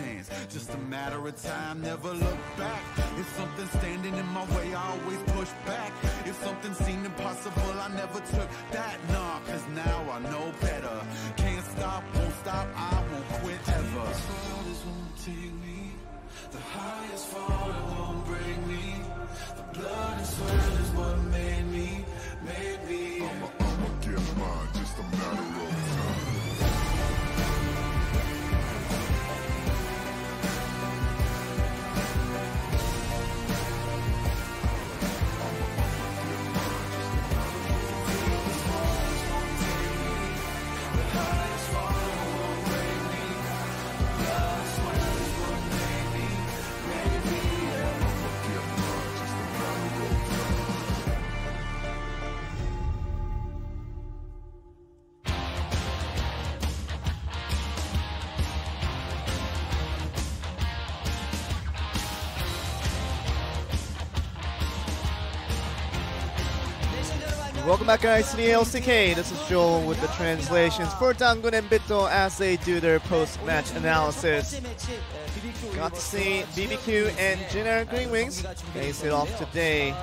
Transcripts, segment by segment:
chance. Just a matter of time, never look back. If something standing in my way, I always push back. If something seemed impossible, I never took that. Nah, cause now I know better. Can't stop, won't stop, I won't quit ever. As far as won't take me, the highest fall it won't break me. The blood and sweat is what made me, made me. I'ma get mine, just a matter of time. Welcome back, guys, to the LCK. This is Joel with the translations for Dangun and Bito as they do their post-match analysis. Got to see BBQ and GreenWings face it off today.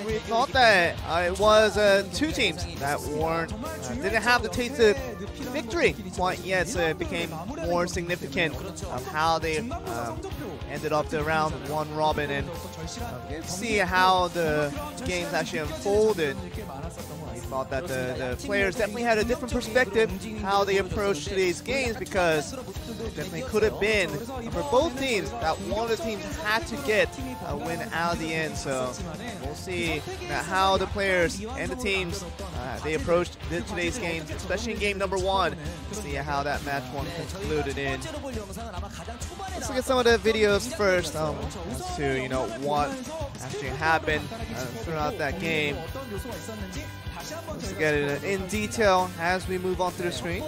We thought that it was two teams that didn't have the taste of victory quite yet, so it became more significant of how they ended up the round one robin, and get to see how the games actually unfolded. We thought that the players definitely had a different perspective how they approached today's games, because it definitely could have been for both teams that one of the teams had to get a win out of the end. So we'll see how the players and the teams they approached today's games, especially in game number one, to see how that match one concluded in. Let's look at some of the videos first as to what actually happened throughout that game. Let's look at it in detail as we move on through the screen.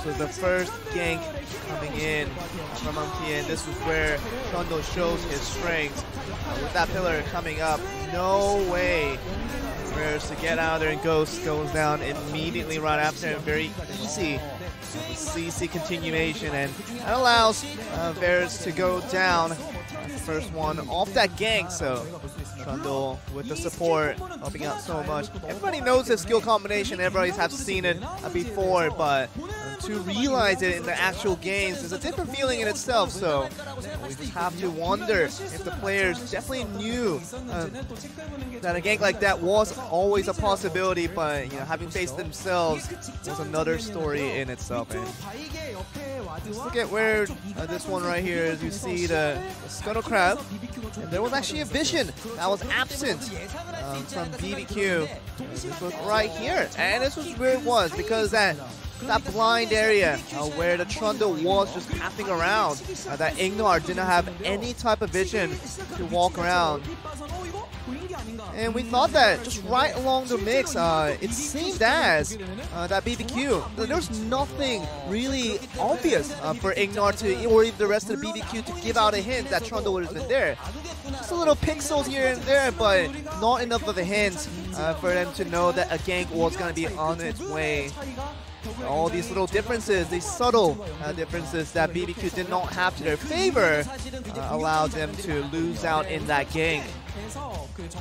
So the first gank coming in from MTN. This is where Trundle shows his strength. With that pillar coming up, no way Rares to get out of there, and Ghost goes down immediately right after him. Very easy CC continuation, and that allows Varus to go down. First one off that gank, so Trundle with the support helping out so much. Everybody knows his skill combination, everybody's have seen it before, but to realize it in the actual games is a different feeling in itself. So we just have to wonder if the players definitely knew that a gank like that was always a possibility, but having faced themselves was another story in itself. And let's look at where this one right here is. You see the Scuttle Crab, and there was actually a vision that was absent from BBQ. This was right here, and this was where it was, because that blind area where the Trundle was just pathing around, that Ignar didn't have any type of vision to walk around. And we thought that just right along the mix, it seemed as that BBQ, there's nothing really obvious for Ignar to, or even the rest of the BBQ to give out a hint that Trundle would have been there. Just a little pixels here and there, but not enough of a hint for them to know that a gank was going to be on its way. All these little differences, these subtle differences that BBQ did not have to their favor, allowed them to lose out in that gank.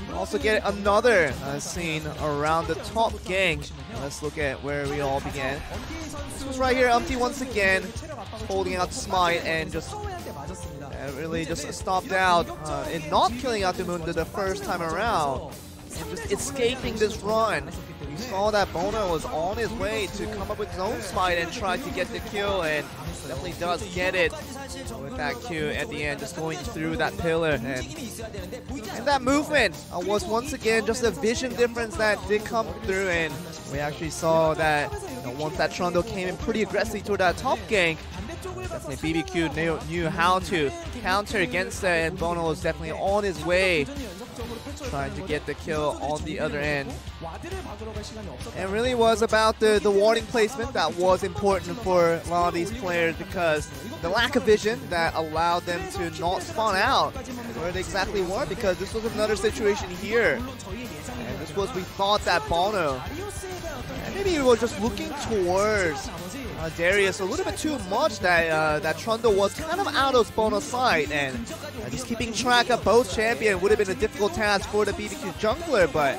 We also get another scene around the top gank. Let's look at where we all began. This was right here, once again, holding out Smite and just really just stopped out in not killing out the Moon the first time around, and just escaping this run. We saw that Bono was on his way to come up with his own Smite and try to get the kill, and definitely does get it with that Q at the end, just going through that pillar. And that movement was once again just a vision difference that did come through, and we actually saw that once that Trundle came in pretty aggressively toward that top gank, definitely BBQ knew how to counter against that, and Bono was definitely on his way trying to get the kill on the other end. And really was about the warding placement that was important for a lot of these players, because the lack of vision that allowed them to not spawn out where they exactly were, because this was another situation here. And this was, we thought that Bono, and maybe he was just looking towards Darius a little bit too much that that Trundle was kind of out of Bono's side, and just keeping track of both champions would have been a difficult task for the BBQ jungler, but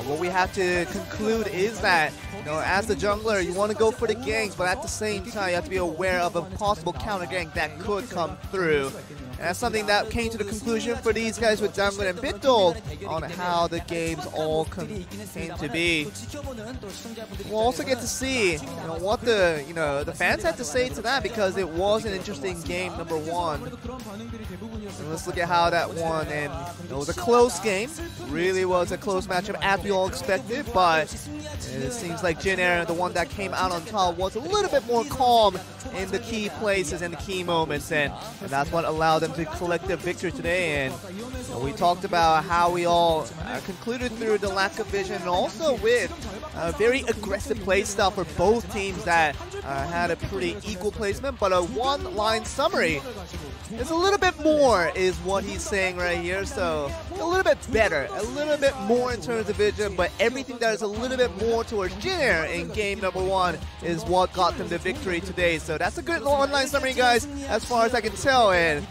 what we have to conclude is that, you know, as the jungler, you want to go for the ganks, but at the same time, you have to be aware of a possible counter gank that could come through. And that's something that came to the conclusion for these guys with Damlet and Bitdol on how the games all came to be. We'll also get to see, what the fans had to say to that, because it was an interesting game, number one. And let's look at how that won. And it was a close game. Really was a close matchup as we all expected, but it seems like Jin Air, the one that came out on top, was a little bit more calm in the key places and the key moments, and that's what allowed them to collect the victory today. And we talked about how we all concluded through the lack of vision, and also with very aggressive play style for both teams that had a pretty equal placement, but a one-line summary is a little bit more is what he's saying right here. So a little bit better, a little bit more in terms of vision, but everything that is a little bit more towards Jin Air in game number one is what got them the victory today. So that's a good one-line summary, guys, as far as I can tell. And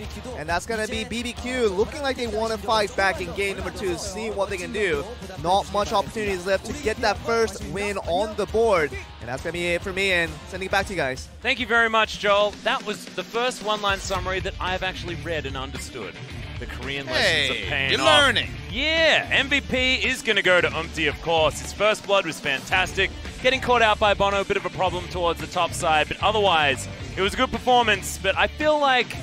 that's going to be BBQ looking like they want to fight back in game number two, see what they can do. Not much opportunities left to get that first win on the board. And that's going to be it for me, and sending it back to you guys. Thank you very much, Joel. That was the first one-line summary that I've actually read and understood. The Korean lessons of pain. You're learning. Yeah, MVP is going to go to Umti, of course. His first blood was fantastic. Getting caught out by Bono, a bit of a problem towards the top side, but otherwise, it was a good performance. But I feel like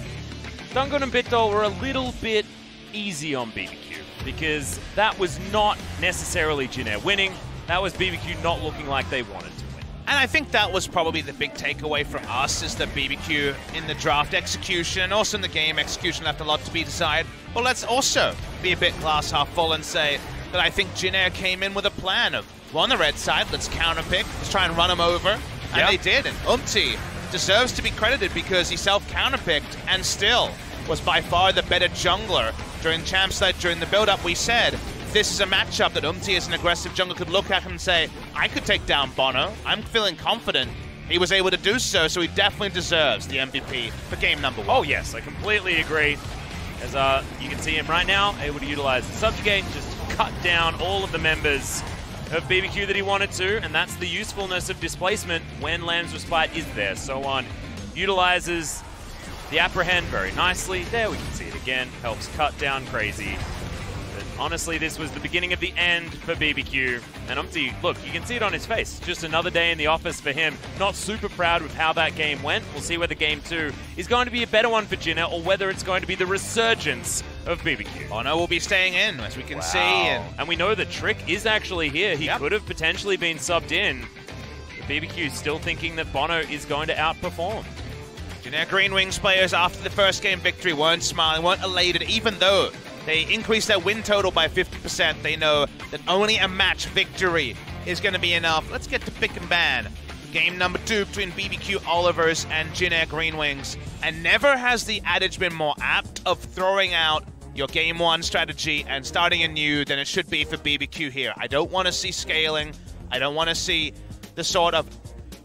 Dungun and Bitdol were a little bit easy on BBQ, because that was not necessarily Jin Air winning. That was BBQ not looking like they wanted to win. And I think that was probably the big takeaway from us, is that BBQ in the draft execution and also in the game execution left a lot to be desired. But let's also be a bit glass half full and say that I think Jin Air came in with a plan of, well, on the red side, let's counterpick, let's try and run him over. And they did. And Umti deserves to be credited because he self-counterpicked and still was by far the better jungler. During Champ Side, during the build-up, we said this is a matchup that Umti as an aggressive jungler could look at him and say, I could take down Bono. I'm feeling confident. He was able to do so, so he definitely deserves the MVP for game number one. Oh yes, I completely agree. As you can see him right now, able to utilize the Subjugate, just cut down all of the members of BBQ that he wanted to, and that's the usefulness of displacement when Lamb's Respite is there. So on, utilizes the Apprehend very nicely. There we can see it again, helps cut down Crazy. Honestly, this was the beginning of the end for BBQ. And Umti, look, you can see it on his face. Just another day in the office for him. Not super proud with how that game went. We'll see whether game two is going to be a better one for Jin Air, or whether it's going to be the resurgence of BBQ. Bono will be staying in, as we can see. And we know the Trick is actually here. He could have potentially been subbed in. But BBQ still thinking that Bono is going to outperform. Jin Air GreenWings players after the first game victory weren't smiling, weren't elated, even though they increased their win total by 50%. They know that only a match victory is going to be enough. Let's get to pick and ban. Game number two between BBQ Olivers and Jin Air GreenWings. And never has the adage been more apt of throwing out your game one strategy and starting anew than it should be for BBQ here. I don't want to see scaling. I don't want to see the sort of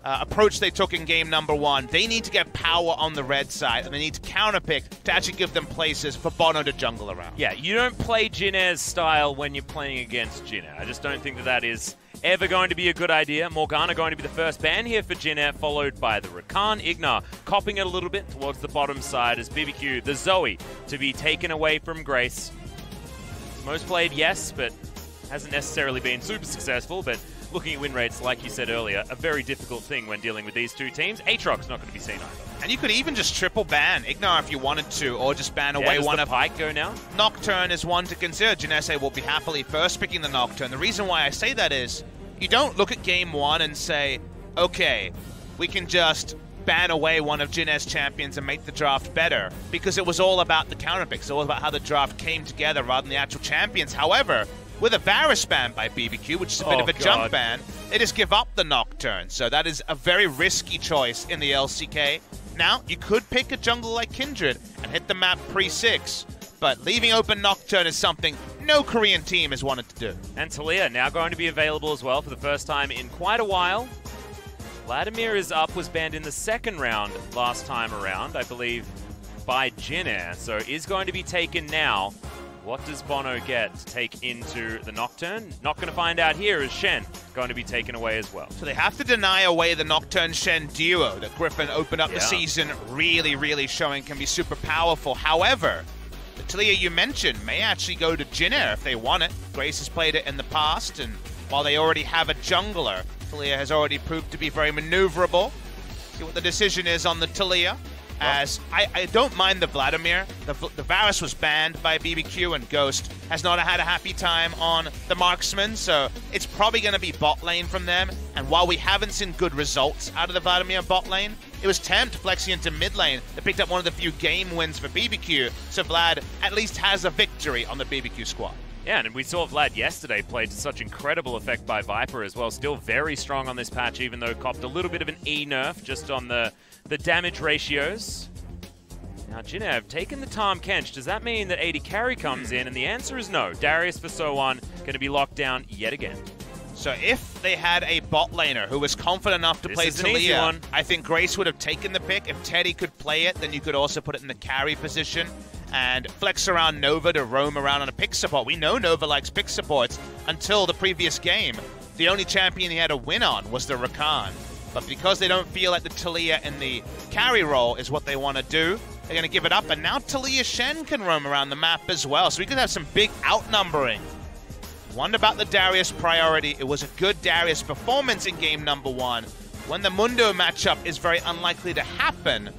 approach they took in game number one. They need to get power on the red side, and they need to counterpick to actually give them places for Bono to jungle around. Yeah, you don't play Jin Air's style when you're playing against Jin Air. I just don't think that that is ever going to be a good idea. Morgana going to be the first ban here for Jin Air, followed by the Rakan. Ignar copping it a little bit towards the bottom side as BBQ, the Zoe, to be taken away from Grace. Most played, yes, but hasn't necessarily been super successful, but looking at win rates, like you said earlier, a very difficult thing when dealing with these two teams. Aatrox's not going to be seen either. And you could even just triple ban Ignar if you wanted to, or just ban away one of Pike go now? Nocturne is one to consider. Janesse will be happily first picking the Nocturne. The reason why I say that is, you don't look at game one and say, okay, we can just ban away one of Jin Air's champions and make the draft better, because it was all about the counterpicks, all about how the draft came together rather than the actual champions. However, with a Varus ban by BBQ, which is a bit of a jump ban, they just give up the Nocturne. So that is a very risky choice in the LCK. Now, you could pick a jungle like Kindred and hit the map pre-6, but leaving open Nocturne is something no Korean team has wanted to do. And Talia now going to be available as well for the first time in quite a while. Vladimir is up, was banned in the second round last time around, I believe, by Jin Air. So is going to be taken now. What does Bono get to take into the Nocturne? Not going to find out here, as Shen going to be taken away as well. So they have to deny away the Nocturne-Shen duo that Griffin opened up the season really showing can be super powerful. However, the Taliyah you mentioned may actually go to Jin Air if they want it. Grace has played it in the past, and while they already have a jungler, Taliyah has already proved to be very maneuverable. See what the decision is on the Taliyah. As I don't mind the Vladimir. The Varus was banned by BBQ, and Ghost has not had a happy time on the Marksman, so it's probably going to be bot lane from them. And while we haven't seen good results out of the Vladimir bot lane, it was Tempt flexing into mid lane that picked up one of the few game wins for BBQ, so Vlad at least has a victory on the BBQ squad. Yeah, and we saw Vlad yesterday play to such incredible effect by Viper as well. Still very strong on this patch, even though copped a little bit of an E nerf just on the damage ratios. Now, Jin Air have taken the Tahm Kench. Does that mean that AD Carry comes in? And the answer is no. Darius for So1 going to be locked down yet again. So if they had a bot laner who was confident enough to play Taliyah, I think Grace would have taken the pick. If Teddy could play it, then you could also put it in the carry position and flex around Nova to roam around on a pick support. We know Nova likes pick supports. Until the previous game, the only champion he had a win on was the Rakan. But because they don't feel like the Taliyah in the carry role is what they want to do, they're going to give it up. And now Taliyah Shen can roam around the map as well. So we could have some big outnumbering. Wonder about the Darius priority. It was a good Darius performance in game number 1. When the Mundo matchup is very unlikely to happen,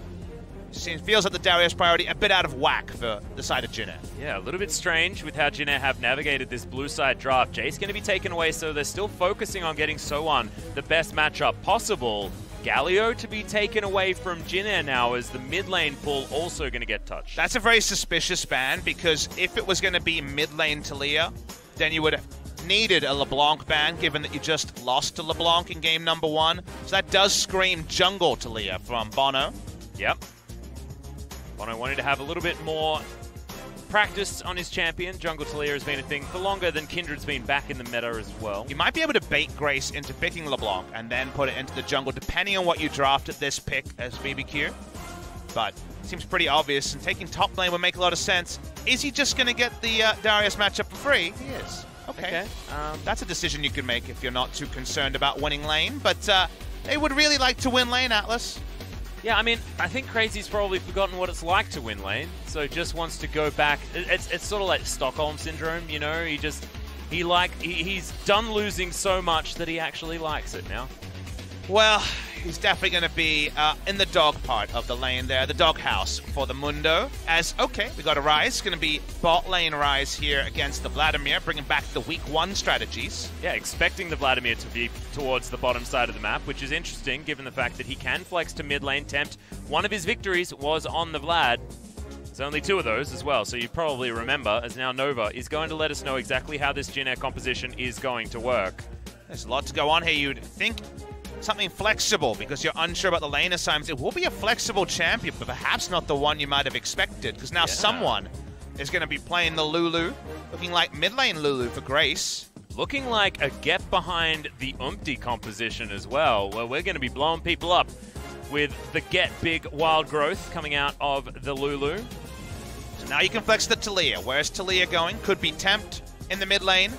feels like the Darius priority a bit out of whack for the side of Jin Air. Yeah, a little bit strange with how Jin Air have navigated this blue side draft. Jay's going to be taken away, so they're still focusing on getting So1 the best matchup possible. Galio to be taken away from Jin Air now as the mid lane pull also going to get touched. That's a very suspicious ban, because if it was going to be mid lane Taliyah, then you would have needed a LeBlanc ban, given that you just lost to LeBlanc in game number 1. So that does scream jungle Taliyah from Bono. Yep. Bono wanted to have a little bit more practice on his champion. Jungle Taliyah has been a thing for longer than Kindred's been back in the meta as well. You might be able to bait Grace into picking LeBlanc and then put it into the jungle, depending on what you draft at this pick as BBQ. But it seems pretty obvious, and taking top lane would make a lot of sense. Is he just going to get the Darius matchup for free? He is. Okay. That's a decision you can make if you're not too concerned about winning lane, but they would really like to win lane, Atlas. Yeah, I mean, I think Crazy's probably forgotten what it's like to win lane, so just wants to go back. It's sort of like Stockholm Syndrome, you know? He's done losing so much that he actually likes it now. Well, he's definitely going to be in the dog part of the lane there, the dog house for the Mundo. Okay, we got a Ryze. It's going to be bot lane Ryze here against the Vladimir, bringing back the week 1 strategies. Yeah, expecting the Vladimir to be towards the bottom side of the map, which is interesting given the fact that he can flex to mid lane Tempt. One of his victories was on the Vlad. There's only 2 of those as well, so you probably remember, as now Nova is going to let us know exactly how this Jin Air composition is going to work. There's a lot to go on here. You'd think something flexible because you're unsure about the lane assignments. It will be a flexible champion, but perhaps not the one you might have expected, because now someone is going to be playing the Lulu, looking like mid lane Lulu for Grace. Looking like a get behind the Umpty composition as well, where we're going to be blowing people up with the get big wild growth coming out of the Lulu. So now you can flex the Taliyah. Where's Taliyah going? Could be Tempt in the mid lane.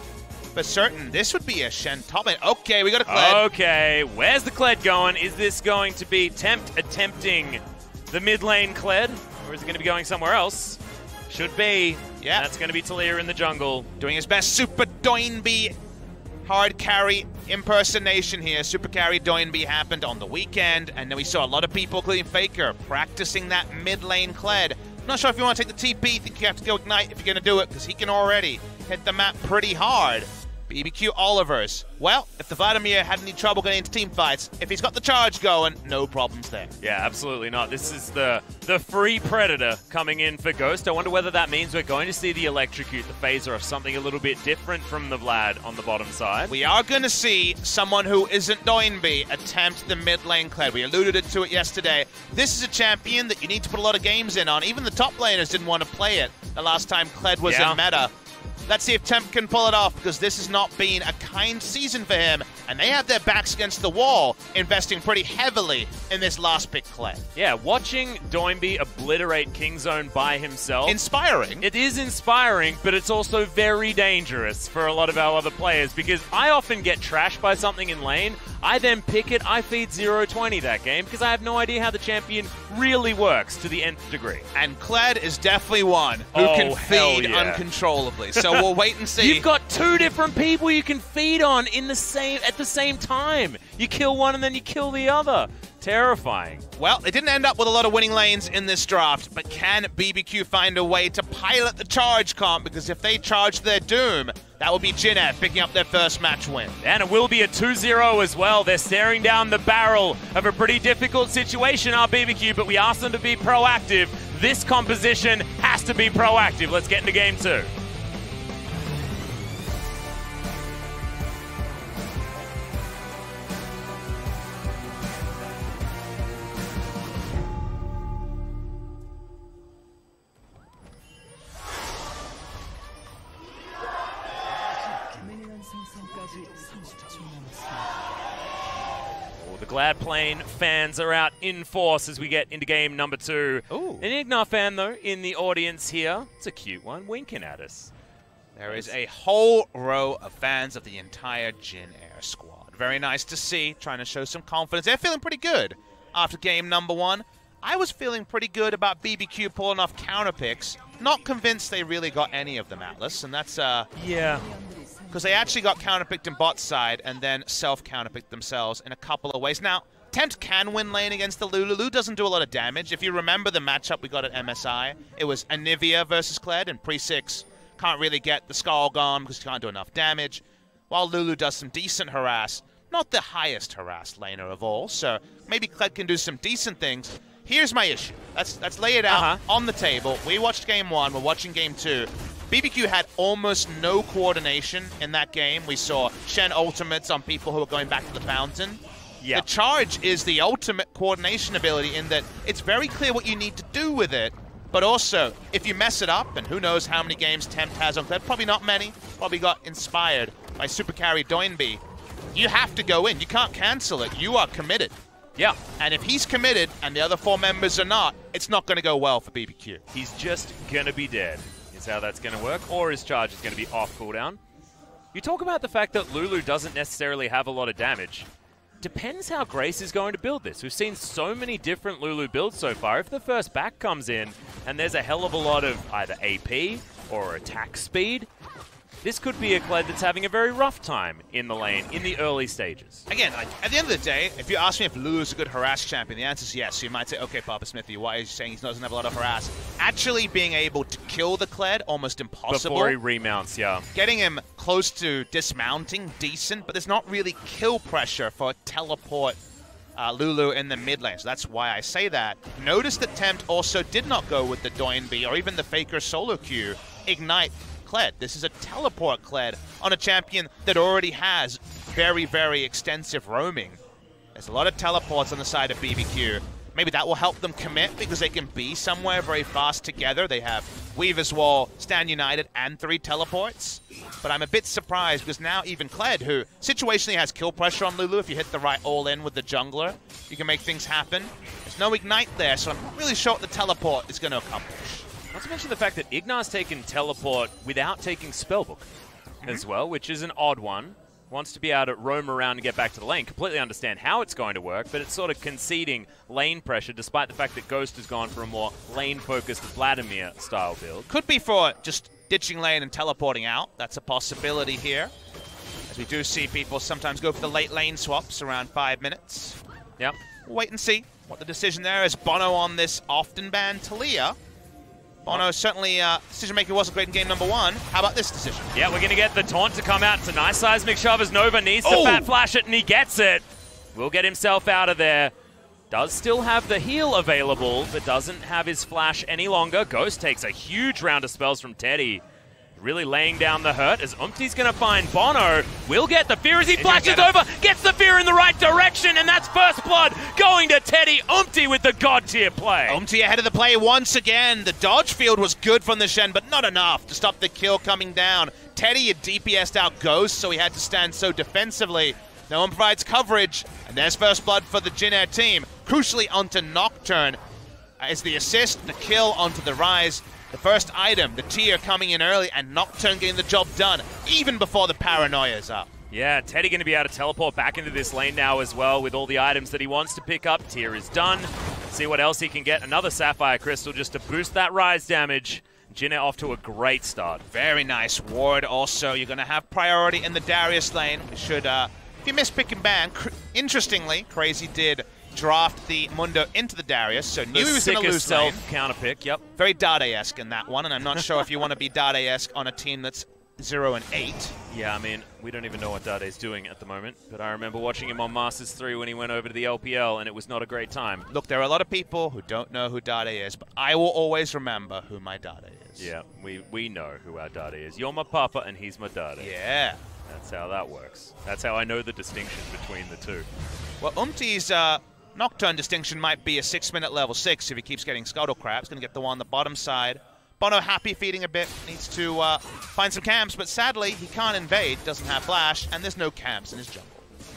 For certain, this would be a Shen top lane. Okay, we got a Kled. Okay, where's the Kled going? Is this going to be Tempt attempting the mid lane Kled? Or is it going to be going somewhere else? Should be. Yeah. That's going to be Taliyah in the jungle. Doing his best Super Doinby hard carry impersonation here. Super carry Doinby happened on the weekend, and then we saw a lot of people, including FLICKR, practicing that mid lane Kled. I'm not sure if you want to take the TP. I think you have to go Ignite if you're going to do it, because he can already hit the map pretty hard. BBQ Olivers. Well, if the Vladimir had any trouble getting into team fights, if he's got the charge going, no problems there. Yeah, absolutely not. This is the free Predator coming in for Ghost. I wonder whether that means we're going to see the Electrocute, the phaser, or something a little bit different from the Vlad on the bottom side. We are going to see someone who isn't Doinby attempt the mid lane Kled. We alluded to it yesterday. This is a champion that you need to put a lot of games in on. Even the top laners didn't want to play it the last time Kled was in meta. Let's see if Temp can pull it off, because this has not been a kind season for him, and they have their backs against the wall, investing pretty heavily in this last pick Kled. Yeah, watching Doinby obliterate Kingzone by himself. Inspiring. It is inspiring, but it's also very dangerous for a lot of our other players, because I often get trashed by something in lane. I then pick it, I feed 0-20 that game, because I have no idea how the champion really works to the nth degree. And Kled is definitely one who can feed uncontrollably. So we'll wait and see. You've got two different people you can feed on at the same time. You kill one and then you kill the other. Terrifying. Well, they didn't end up with a lot of winning lanes in this draft, but can BBQ find a way to pilot the charge comp? Because if they charge their doom, that will be Jineth picking up their first match win. And it will be a 2-0 as well. They're staring down the barrel of a pretty difficult situation, our BBQ, but we asked them to be proactive. This composition has to be proactive. Let's get into game 2. The Glad Plane fans are out in force as we get into game number 2. Ooh. An Ignar fan, though, in the audience here. It's a cute one, winking at us. There is a whole row of fans of the entire Jin Air squad. Very nice to see, trying to show some confidence. They're feeling pretty good after game number 1. I was feeling pretty good about BBQ pulling off counter picks. Not convinced they really got any of them, Atlas, and that's yeah. Because they actually got counterpicked in bot side and then self-counterpicked themselves in a couple of ways. Now, Tempt can win lane against the Lulu. Lulu doesn't do a lot of damage. If you remember the matchup we got at MSI, it was Anivia versus Kled, and Pre-6 can't really get the Skull gone because he can't do enough damage, while Lulu does some decent harass. Not the highest harass laner of all, so maybe Kled can do some decent things. Here's my issue. Let's lay it out on the table. We watched game 1. We're watching game 2. BBQ had almost no coordination in that game. We saw Shen ultimates on people who were going back to the fountain. Yeah. The charge is the ultimate coordination ability in that it's very clear what you need to do with it, but also, if you mess it up, and who knows how many games Tempt has on Kled, probably not many, probably got inspired by super carry Doinby, you have to go in. You can't cancel it. You are committed. Yeah. And if he's committed and the other 4 members are not, it's not going to go well for BBQ. He's just going to be dead. Is how that's going to work, or his charge is going to be off cooldown. You talk about the fact that Lulu doesn't necessarily have a lot of damage. Depends how Grace is going to build this. We've seen so many different Lulu builds so far. If the first back comes in and there's a hell of a lot of either AP or attack speed, this could be a Kled that's having a very rough time in the lane in the early stages. Again, at the end of the day, if you ask me if Lulu's a good harass champion, the answer is yes. So you might say, okay, Papa Smithy, why are you saying he doesn't have a lot of harass? Actually being able to kill the Kled, almost impossible. Before he remounts, yeah. Getting him close to dismounting, decent, but there's not really kill pressure for teleport Lulu in the mid lane. So that's why I say that. Notice that Tempt also did not go with the Doinby or even the FLICKR solo queue. Ignite Kled. This is a teleport Kled on a champion that already has very, very extensive roaming. There's a lot of teleports on the side of BBQ. Maybe that will help them commit because they can be somewhere very fast together. They have Weaver's Wall, Stand United, and 3 teleports. But I'm a bit surprised because now even Kled, who situationally has kill pressure on Lulu, if you hit the right all-in with the jungler, you can make things happen. There's no Ignite there, so I'm not really sure what the teleport is going to accomplish. Not to mention the fact that Ignar's taken teleport without taking Spellbook as well, which is an odd one. Wants to be able to roam around and get back to the lane. Completely understand how it's going to work, but it's sort of conceding lane pressure despite the fact that Ghost has gone for a more lane-focused Vladimir-style build. Could be for just ditching lane and teleporting out. That's a possibility here. As we do see people sometimes go for the late lane swaps around 5 minutes. Yep. We'll wait and see what the decision there is. Bono on this often banned Talia. Bono certainly, decision-making wasn't great in game number 1. How about this decision? Yeah, we're going to get the taunt to come out. It's a nice seismic shove as Nova needs to fat flash it, and he gets it. Will get himself out of there. Does still have the heal available, but doesn't have his flash any longer. Ghost takes a huge round of spells from Teddy. Really laying down the hurt as Umti's going to find Bono. Will get the fear as he flashes over, gets the fear in the right direction, and that's first blood going to Teddy. Umti with the god tier play. Umti ahead of the play once again. The dodge field was good from the Shen, but not enough to stop the kill coming down. Teddy had DPS'd out Ghost, so he had to stand so defensively. No one provides coverage, and there's first blood for the Jin Air team. Crucially onto Nocturne as the assist, the kill onto the Rise. The first item, the tier coming in early, and Nocturne getting the job done, even before the paranoia is up. Yeah, Teddy going to be able to teleport back into this lane now as well with all the items that he wants to pick up. Tier is done. See what else he can get. Another Sapphire Crystal just to boost that Rise damage. Jin Air off to a great start. Very nice ward also. You're going to have priority in the Darius lane. We should, if you miss pick and ban, interestingly, Crazy did draft the Mundo into the Darius, so knew he was going to lose lane. Counter pick, yep. Very Dade-esque in that one, and I'm not sure if you want to be Dade-esque on a team that's 0-8. Yeah, I mean, we don't even know what Dade's doing at the moment, but I remember watching him on Masters 3 when he went over to the LPL, and it was not a great time. Look, there are a lot of people who don't know who Dade is, but I will always remember who my Dade is. Yeah, we know who our Dade is. You're my papa, and he's my Dade. Yeah. That's how that works. That's how I know the distinction between the two. Well, Umti's Nocturne distinction might be a 6-minute level 6 if he keeps getting Scuttle Crab. He's going to get the one on the bottom side. Bono happy feeding a bit, needs to find some camps, but sadly he can't invade, doesn't have flash, and there's no camps in his jungle.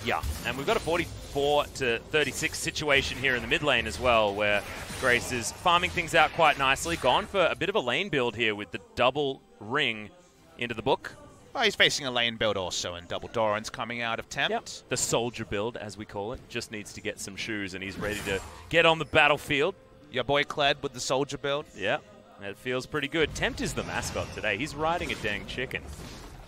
Yeah, and we've got a 44 to 36 situation here in the mid lane as well, where Grace is farming things out quite nicely. Gone for a bit of a lane build here with the double ring into the book. Well, he's facing a lane build also, and double Doran's coming out of Tempt. Yep. The soldier build, as we call it, just needs to get some shoes, and he's ready to get on the battlefield. Your boy Kled with the soldier build. Yeah, it feels pretty good. Tempt is the mascot today. He's riding a dang chicken.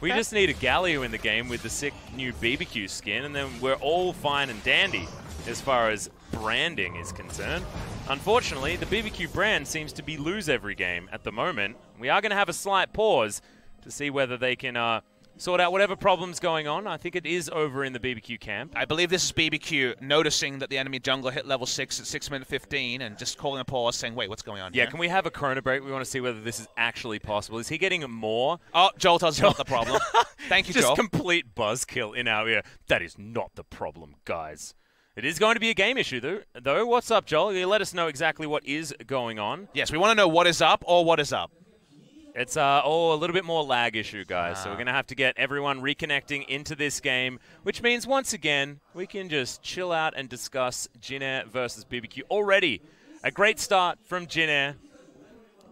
We just need a Galio in the game with the sick new BBQ skin, and then we're all fine and dandy as far as branding is concerned. Unfortunately, the BBQ brand seems to be lose every game at the moment. We are going to have a slight pause to see whether they can sort out whatever problem's going on. I think it is over in the BBQ camp. I believe this is BBQ noticing that the enemy jungler hit level 6 at 6:15 and just calling a pause saying, wait, what's going on here? Yeah, can we have a Chrono break? We want to see whether this is actually possible. Is he getting more? Oh, Joltar's not the problem. Thank you, Joel. Just complete buzzkill in our ear. That is not the problem, guys. It is going to be a game issue, though. What's up, Joel? You let us know exactly what is going on. Yes, we want to know what is up or what is up. It's a little bit more lag issue, guys. So we're going to have to get everyone reconnecting into this game, which means, once again, we can just chill out and discuss Jin Air versus BBQ. Already a great start from Jin Air.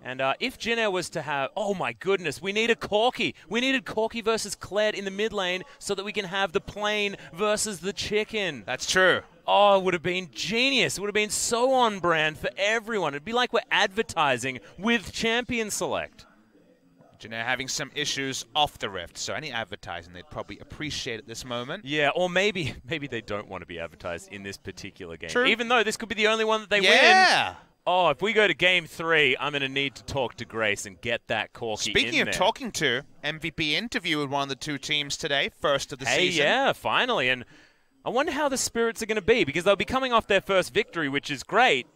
And if Jin Air was to have... Oh, my goodness. We need a Corki. We needed Corki versus Kled in the mid lane so that we can have the plane versus the chicken. That's true. Oh, it would have been genius. It would have been so on brand for everyone. It'd be like we're advertising with Champion Select. Jin Air having some issues off the Rift, so any advertising they'd probably appreciate at this moment. Yeah, or maybe they don't want to be advertised in this particular game. True. Even though this could be the only one that they win. Yeah! Oh, if we go to Game 3, I'm going to need to talk to Grace and get that Corki in there. Speaking of talking to, MVP interview with one of the two teams today, first of the season. Hey, yeah, finally. And I wonder how the Spirits are going to be, because they'll be coming off their first victory, which is great,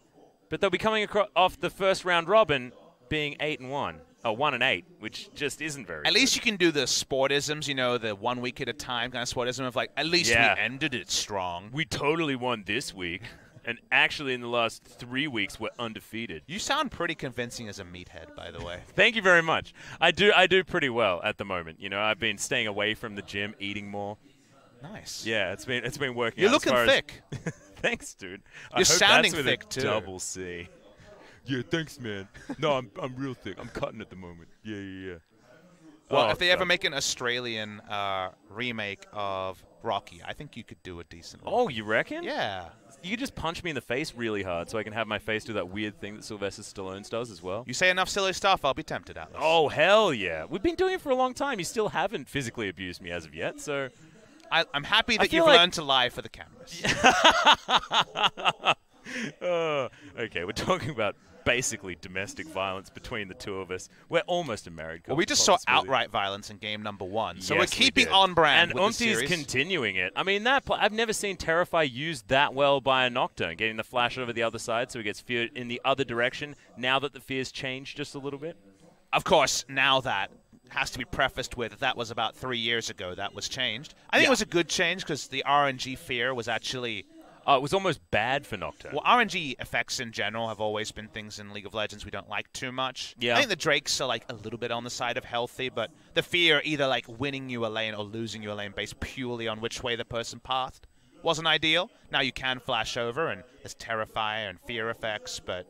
but they'll be coming off the first round robin being 8-1. Oh, 1-8, which just isn't very At good. least you can do the sportisms, you know, the 1 week at a time kind of sportism of like, at least we ended it strong. We totally won this week, and actually in the last 3 weeks we're undefeated. You sound pretty convincing as a meathead, by the way. Thank you very much. I do pretty well at the moment. You know, I've been staying away from the gym, eating more. Nice. Yeah, it's been working. You're looking thick. Thanks, dude. You're sounding that's with thick a too. Double C. Yeah, thanks, man. No, I'm real thick. I'm cutting at the moment. Yeah. Well, if they ever make an Australian remake of Rocky, I think you could do a decent one. Oh, you reckon? Yeah. You could just punch me in the face really hard so I can have my face do that weird thing that Sylvester Stallone does as well. You say enough silly stuff, I'll be tempted, Atlas. Oh, hell yeah. We've been doing it for a long time. You still haven't physically abused me as of yet, so... I'm happy that you've learned to lie for the cameras. Okay, we're talking about basically domestic violence between the two of us. We're almost a married couple. Well, we just saw outright violence in game number 1, so yes, we're keeping on brand and with the series. Umti's continuing it. I mean, I've never seen Terrify used that well by a Nocturne, getting the flash over the other side so he gets feared in the other direction, now that the fear's changed just a little bit. Of course, now that has to be prefaced with that was about 3 years ago. That was changed. I think it was a good change because the RNG fear was actually... it was almost bad for Nocturne. Well, RNG effects in general have always been things in League of Legends we don't like too much. Yeah. I think the Drakes are like a little bit on the side of healthy, but the fear either like winning you a lane or losing you a lane based purely on which way the person pathed wasn't ideal. Now you can flash over, and there's Terrifier and fear effects, but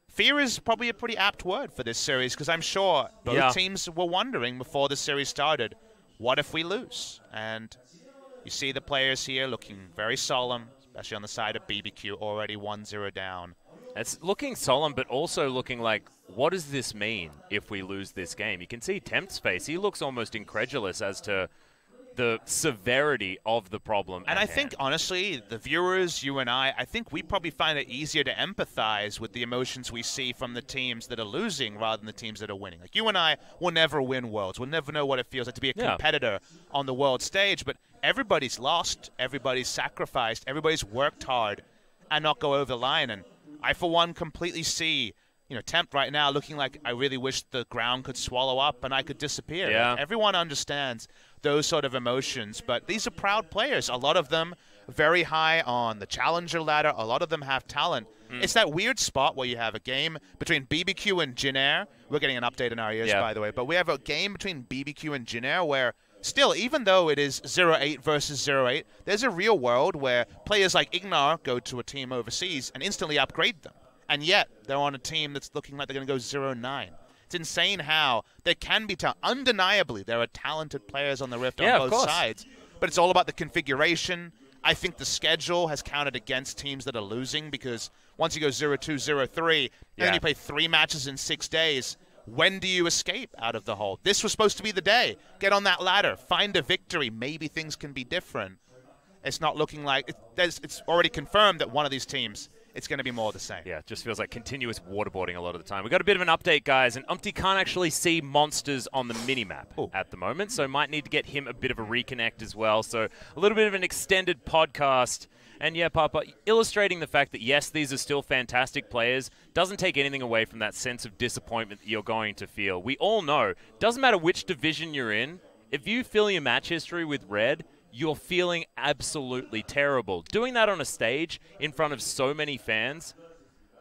fear is probably a pretty apt word for this series because I'm sure both teams were wondering before the series started, what if we lose? And you see the players here looking very solemn, especially on the side of BBQ, already 1-0 down. It's looking solemn, but also looking like, what does this mean if we lose this game? You can see Tempt's face. He looks almost incredulous as to the severity of the problem. And I think, honestly, the viewers, you and I think we probably find it easier to empathize with the emotions we see from the teams that are losing rather than the teams that are winning. Like, you and I will never win Worlds. We'll never know what it feels like to be a competitor on the world stage, but everybody's lost, everybody's sacrificed, everybody's worked hard and not go over the line. And I, for one, completely see, you know, Tempt right now looking like I really wish the ground could swallow up and I could disappear. Yeah. Everyone understands those sort of emotions, but these are proud players. A lot of them very high on the challenger ladder. A lot of them have talent. It's that weird spot where you have a game between BBQ and Jinair. We're getting an update in our ears, by the way, but we have a game between BBQ and Jinair where still, even though it is 0-8 versus 0-8, there's a real world where players like Ignar go to a team overseas and instantly upgrade them. And yet, they're on a team that's looking like they're going to go 0-9. It's insane how there can be undeniably, there are talented players on the Rift on both sides, but it's all about the configuration. I think the schedule has counted against teams that are losing because once you go 0-2, 0-3, and then you play 3 matches in 6 days, when do you escape out of the hole? This was supposed to be the day. Get on that ladder. Find a victory. Maybe things can be different. It's not looking like it's already confirmed that one of these teams, it's going to be more the same. Yeah, it just feels like continuous waterboarding a lot of the time. We got a bit of an update, guys, and Umpty can't actually see monsters on the minimap at the moment, so might need to get him a bit of a reconnect as well. So a little bit of an extended podcast. And yeah, Papa, illustrating the fact that, yes, these are still fantastic players doesn't take anything away from that sense of disappointment that you're going to feel. We all know, doesn't matter which division you're in, if you fill your match history with red, you're feeling absolutely terrible. Doing that on a stage in front of so many fans,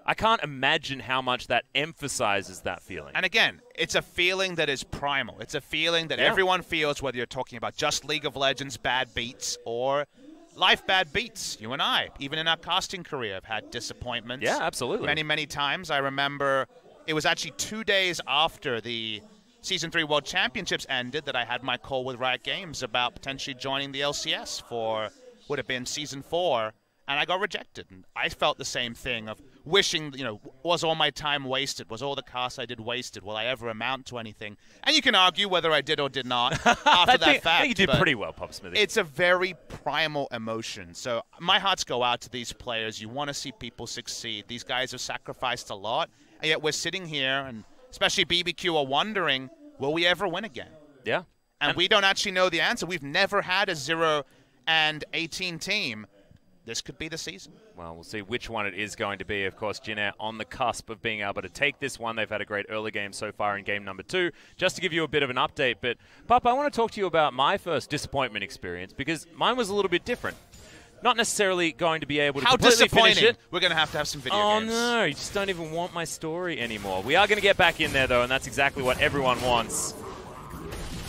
I can't imagine how much that emphasizes that feeling. And again, it's a feeling that is primal. It's a feeling that everyone feels, whether you're talking about just League of Legends bad beats or life bad beats. You and I, even in our casting career, have had disappointments. Yeah, absolutely. Many, many times. I remember it was actually 2 days after the Season 3 World Championships ended that I had my call with Riot Games about potentially joining the LCS for, would have been Season 4, and I got rejected. And I felt the same thing of wishing, you know, was all my time wasted? Was all the casts I did wasted? Will I ever amount to anything? And you can argue whether I did or did not after that fact. I think you did pretty well, Pop Smithy. It's a very primal emotion. So my hearts go out to these players. You want to see people succeed. These guys have sacrificed a lot, and yet we're sitting here, and especially BBQ are wondering, will we ever win again? Yeah. And we don't actually know the answer. We've never had a 0-18 team. This could be the season. Well, we'll see which one it is going to be. Of course, Jinair on the cusp of being able to take this one. They've had a great early game so far in game number 2. Just to give you a bit of an update, but Papa, I want to talk to you about my first disappointment experience because mine was a little bit different. Not necessarily going to be able to completely finish it. We're going to have some video games. Oh, no. You just don't even want my story anymore. We are going to get back in there, though, and that's exactly what everyone wants.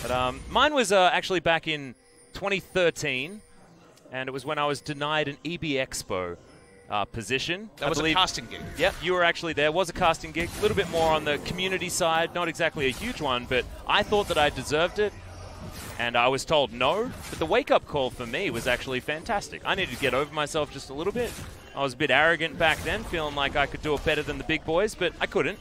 But mine was actually back in 2013, and it was when I was denied an EB Expo position. That was a casting gig. Yep, you were actually there. It was a casting gig. A little bit more on the community side. Not exactly a huge one, but I thought that I deserved it. And I was told no, but the wake-up call for me was actually fantastic. I needed to get over myself just a little bit. I was a bit arrogant back then, feeling like I could do it better than the big boys, but I couldn't.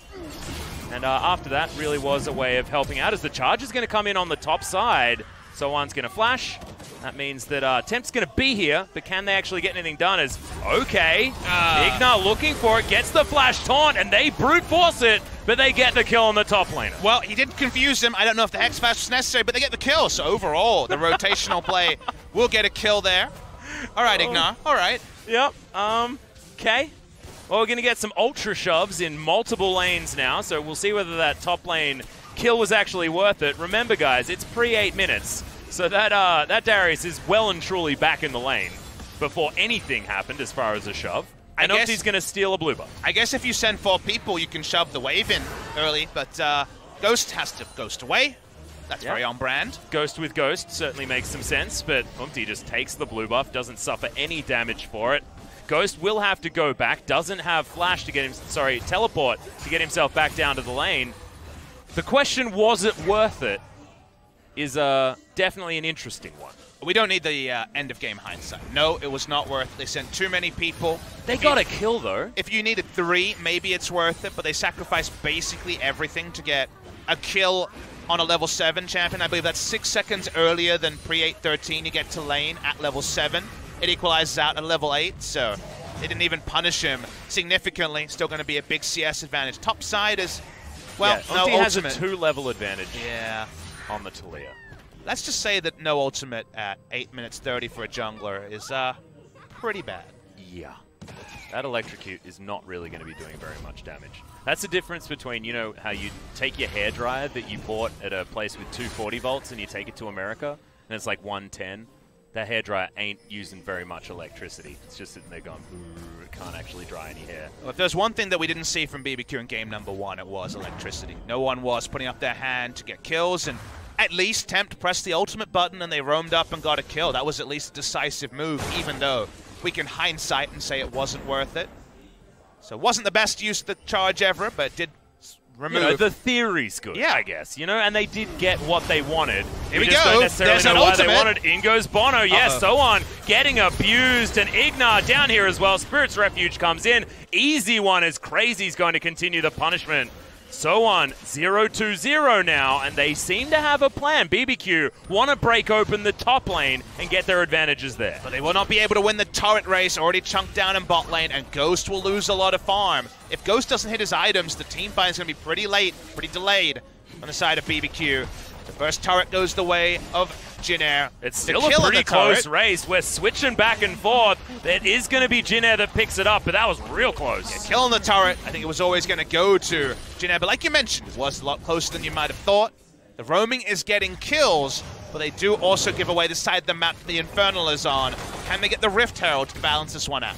And after that really was a way of helping out, as the charge is going to come in on the top side. So one's going to flash. That means that Tempt's going to be here, but can they actually get anything done? As okay, Ignar looking for it, gets the flash taunt, and they brute force it, but they get the kill on the top laner. Well, he did confuse them. I don't know if the X-Flash was necessary, but they get the kill. So overall, the rotational play will get a kill there. All right, Ignar. All right. Yep. Okay. Well, we're going to get some ultra shoves in multiple lanes now, so we'll see whether that top lane kill was actually worth it. Remember, guys, it's pre-8 minutes, so that Darius is well and truly back in the lane before anything happened as far as a shove. And Opti's going to steal a blue buff. I guess if you send 4 people, you can shove the wave in early, but Ghost has to ghost away. That's very on brand. Ghost with Ghost certainly makes some sense, but Umti just takes the blue buff, doesn't suffer any damage for it. Ghost will have to go back, doesn't have flash to get him, teleport to get himself back down to the lane. The question, was it worth it, is definitely an interesting one. We don't need the end of game hindsight. No, it was not worth it. They sent too many people. They got a kill, though. If you needed 3, maybe it's worth it, but they sacrificed basically everything to get a kill on a level 7 champion. I believe that's 6 seconds earlier than pre-8-13 you get to lane at level 7. It equalizes out at level 8, so they didn't even punish him significantly. Still going to be a big CS advantage. Top side is, well, yeah, no Umti has ultimate. a 2-level advantage on the Talia. Let's just say that no ultimate at 8 minutes 30 for a jungler is pretty bad. Yeah. That electrocute is not really going to be doing very much damage. That's the difference between, you know, how you take your hairdryer that you bought at a place with 240 volts and you take it to America, and it's like 110. That hairdryer ain't using very much electricity. It's just sitting there going, boo, it can't actually dry any hair. Well, if there's one thing that we didn't see from BBQ in game number 1, it was electricity. No one was putting up their hand to get kills, and at least Tempt pressed the ultimate button and they roamed up and got a kill. That was at least a decisive move, even though we can hindsight and say it wasn't worth it. So it wasn't the best use of the charge ever, but it did remove. You know, the theory's good, I guess, you know, and they did get what they wanted. Here we just go. Don't necessarily There's know an why ultimate. they wanted. In goes Bono. Yes, so on. Getting abused, and Ignar down here as well. Spirit's Refuge comes in. Easy one as Crazy's going to continue the punishment. So on, 0-2-0 now, and they seem to have a plan. BBQ want to break open the top lane and get their advantages there. But they will not be able to win the turret race, already chunked down in bot lane, and Ghost will lose a lot of farm. If Ghost doesn't hit his items, the team fight is going to be pretty late, pretty delayed on the side of BBQ. The first turret goes the way of Jinair. It's still a pretty close race. We're switching back and forth. It is going to be Jinair that picks it up, but that was real close. Yeah, killing the turret, I think it was always going to go to Jinair, but like you mentioned, it was a lot closer than you might have thought. The roaming is getting kills, but they do also give away the side of the map the Infernal is on. Can they get the Rift Herald to balance this one out?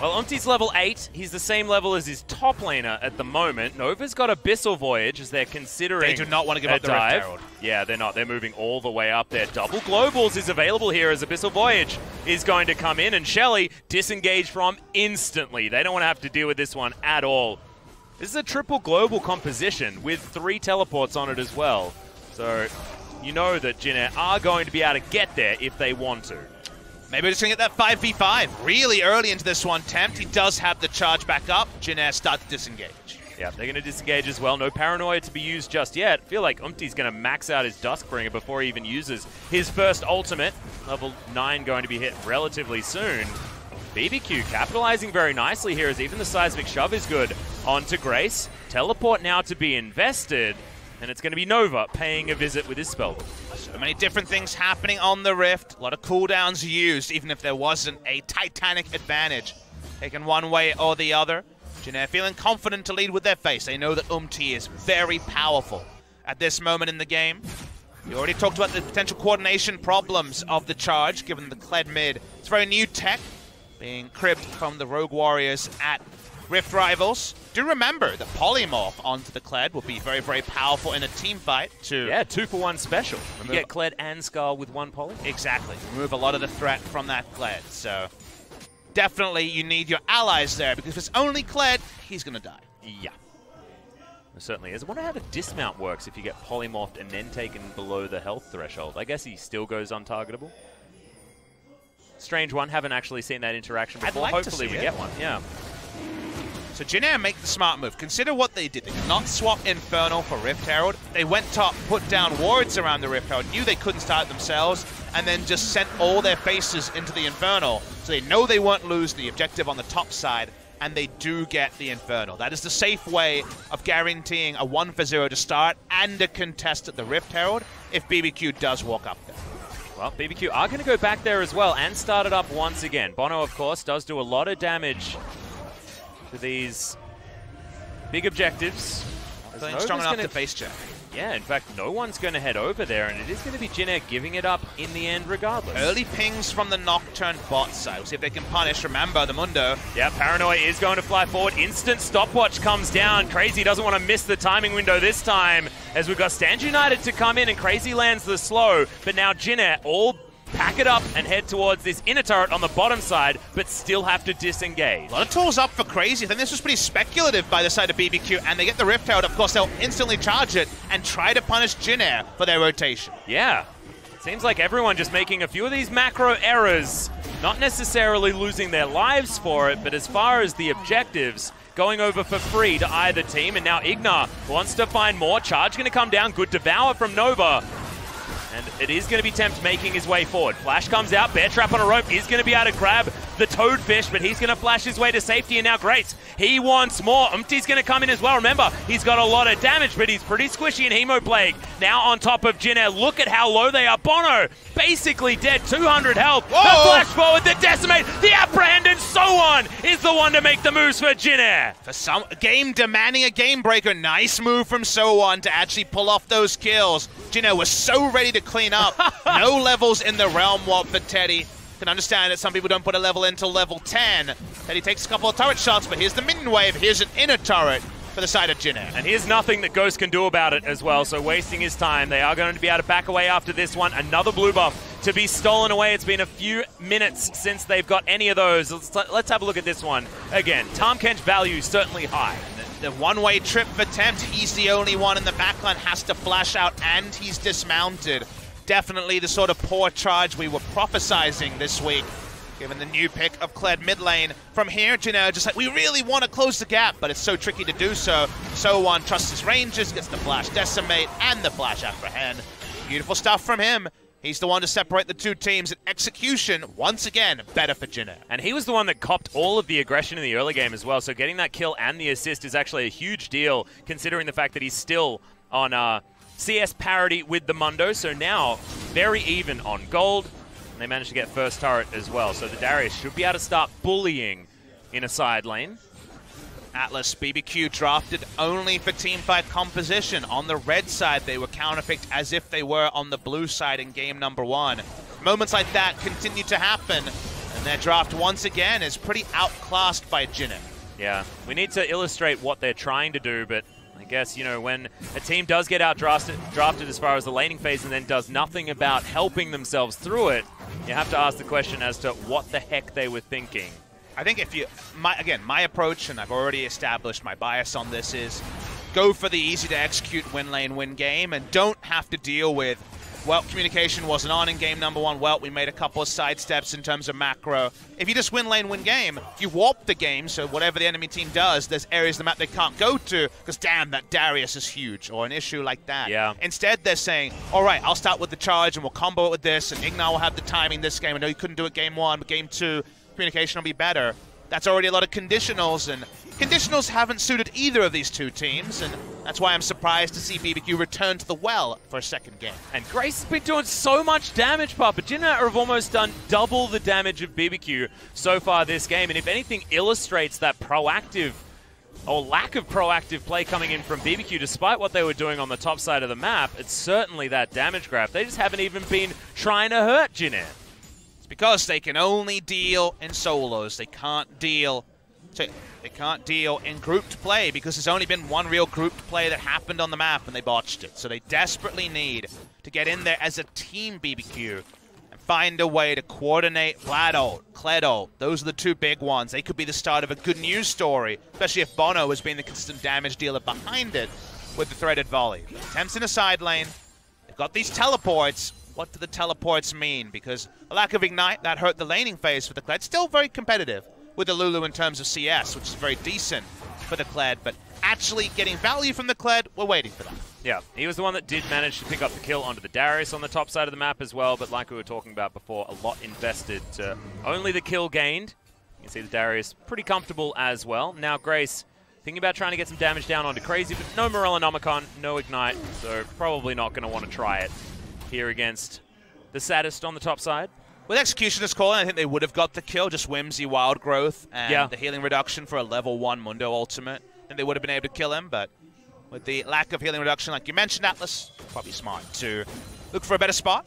Well, Umti's level 8. He's the same level as his top laner at the moment. Nova's got Abyssal Voyage as they're considering They do not want to give up the Rift Herald. Yeah, they're not. They're moving all the way up there. Double Globals is available here as Abyssal Voyage is going to come in, and Shelly disengaged from instantly. They don't want to have to deal with this one at all. This is a triple global composition with 3 teleports on it as well. So you know that Jinair are going to be able to get there if they want to. Maybe we're just going to get that 5v5 really early into this one. Tempt, he does have the charge back up. Jinair starts to disengage. Yeah, they're going to disengage as well. No Paranoia to be used just yet. I feel like Umti's going to max out his Duskbringer before he even uses his first ultimate. Level 9 going to be hit relatively soon. BBQ capitalizing very nicely here as even the Seismic Shove is good onto Grace. Teleport now to be invested. And it's going to be Nova paying a visit with his spell. So many different things happening on the Rift. A lot of cooldowns used, even if there wasn't a Titanic advantage. Taken one way or the other. Jinair feeling confident to lead with their face. They know that Umti is very powerful at this moment in the game. We already talked about the potential coordination problems of the charge, given the Kled mid. It's very new tech, being cribbed from the Rogue Warriors at Rift Rivals. Do remember that Polymorph onto the Kled will be very, very powerful in a team fight to... Yeah, 2-for-1 special. You get Kled and Scar with 1 poly. Exactly. Remove a lot of the threat from that Kled. So definitely you need your allies there, because if it's only Kled, he's going to die. Yeah. It certainly is. I wonder how the dismount works if you get polymorphed and then taken below the health threshold. I guess he still goes untargetable. Strange one. Haven't actually seen that interaction before. Hopefully we get one. Yeah. So Jinair make the smart move. Consider what they did. They did not swap Infernal for Rift Herald. They went top, put down wards around the Rift Herald, knew they couldn't start it themselves, and then just sent all their faces into the Infernal. So they know they won't lose the objective on the top side, and they do get the Infernal. That is the safe way of guaranteeing a 1-for-0 to start and a contest at the Rift Herald if BBQ does walk up there. Well, BBQ are going to go back there as well and start it up once again. Bono, of course, does do a lot of damage to these big objectives. Feeling strong enough to face JAG. Yeah, in fact, no one's going to head over there, and it is going to be Jin Air giving it up in the end regardless. Early pings from the Nocturne bot side. We'll see if they can punish. Remember, the Mundo. Yeah, Paranoia is going to fly forward. Instant stopwatch comes down. Crazy doesn't want to miss the timing window this time, as we've got Stand United to come in, and Crazy lands the slow. But now Jin Air all pack it up and head towards this inner turret on the bottom side, but still have to disengage. A lot of tools up for Crazy. I think this was pretty speculative by the side of BBQ, and they get the Rift out. Of course, they'll instantly charge it and try to punish Jin Air for their rotation. Yeah. Seems like everyone just making a few of these macro errors, not necessarily losing their lives for it, but as far as the objectives, going over for free to either team, and now Ignar wants to find more. Charge going to come down. Good devour from Nova. And it is going to be Tempt making his way forward. Flash comes out. Bear Trap on a rope is going to be able to grab the Toadfish, but he's going to flash his way to safety. And now Grace, he wants more. Umti's going to come in as well. Remember, he's got a lot of damage, but he's pretty squishy in Hemoplague. Now on top of Jin Air. Look at how low they are. Bono, basically dead. 200 health. Whoa. The flash forward, the Decimate, the Apprehend, and so on is the one to make the moves for Jin Air. For some game demanding a game breaker. Nice move from So-On to actually pull off those kills. Jin Air was so ready to clean up. No levels in the Realm Warp for Teddy. Can understand that some people don't put a level into level 10. Teddy takes a couple of turret shots, but here's the minion wave. Here's an inner turret for the side of Jin Air. And here's nothing that Ghost can do about it as well, so wasting his time. They are going to be able to back away after this one. Another blue buff to be stolen away. It's been a few minutes since they've got any of those. Let's have a look at this one. Again, Tahm Kench value certainly high. The one-way trip for Tempt, he's the only one in the backline, has to flash out, and he's dismounted. Definitely the sort of poor charge we were prophesizing this week, given the new pick of Kled mid lane. From here, Jin Air just like, we really want to close the gap, but it's so tricky to do so. So-On trusts his ranges, gets the flash Decimate and the flash Apprehend. Beautiful stuff from him. He's the one to separate the two teams, and execution, once again, better for Jin Air. And he was the one that copped all of the aggression in the early game as well, so getting that kill and the assist is actually a huge deal, considering the fact that he's still on CS parity with the Mundo, so now very even on gold, and they managed to get first turret as well, so the Darius should be able to start bullying in a side lane. Atlas, BBQ drafted only for teamfight composition. On the red side, they were counterpicked as if they were on the blue side in game number 1. Moments like that continue to happen, and their draft once again is pretty outclassed by Jin Air. Yeah, we need to illustrate what they're trying to do, but I guess, you know, when a team does get drafted as far as the laning phase and then does nothing about helping themselves through it, you have to ask the question as to what the heck they were thinking. I think if you, my approach, and I've already established my bias on this, is go for the easy to execute win lane, win game, and don't have to deal with, well, communication wasn't on in game number 1, well, we made a couple of sidesteps in terms of macro. If you just win lane, win game, you warp the game, so whatever the enemy team does, there's areas of the map they can't go to, because damn, that Darius is huge, or an issue like that. Yeah. Instead, they're saying, all right, I'll start with the charge, and we'll combo it with this, and Ignar will have the timing this game. I know you couldn't do it game 1, but game 2, communication will be better. That's already a lot of conditionals, and conditionals haven't suited either of these two teams, and that's why I'm surprised to see BBQ return to the well for a second game. And Grace has been doing so much damage, Papa. Jin Air have almost done double the damage of BBQ so far this game, and if anything illustrates that proactive or lack of proactive play coming in from BBQ, despite what they were doing on the top side of the map, it's certainly that damage graph. They just haven't even been trying to hurt Jin Air. Because they can only deal in solos. They can't deal in grouped play, because there's only been one real grouped play that happened on the map and they botched it. So they desperately need to get in there as a team, BBQ, and find a way to coordinate Vlad ult, Kled ult. Those are the two big ones. They could be the start of a good news story, especially if Bono has been the consistent damage dealer behind it with the threaded volley. Tempts in a side lane. They've got these teleports. What do the teleports mean? Because a lack of Ignite, that hurt the laning phase for the Kled. Still very competitive with the Lulu in terms of CS, which is very decent for the Kled. But actually getting value from the Kled, we're waiting for that. Yeah, he was the one that did manage to pick up the kill onto the Darius on the top side of the map as well. But like we were talking about before, a lot invested to only the kill gained. You can see the Darius pretty comfortable as well. Now Grace thinking about trying to get some damage down onto Crazy, but no Morellonomicon, no Ignite, so probably not going to want to try it here against the Saddest on the top side. With Executioner's Calling, I think they would have got the kill, just Whimsy, Wild Growth, and the healing reduction for a level 1 Mundo ultimate. And they would have been able to kill him, but with the lack of healing reduction, like you mentioned, Atlas, probably smart to look for a better spot.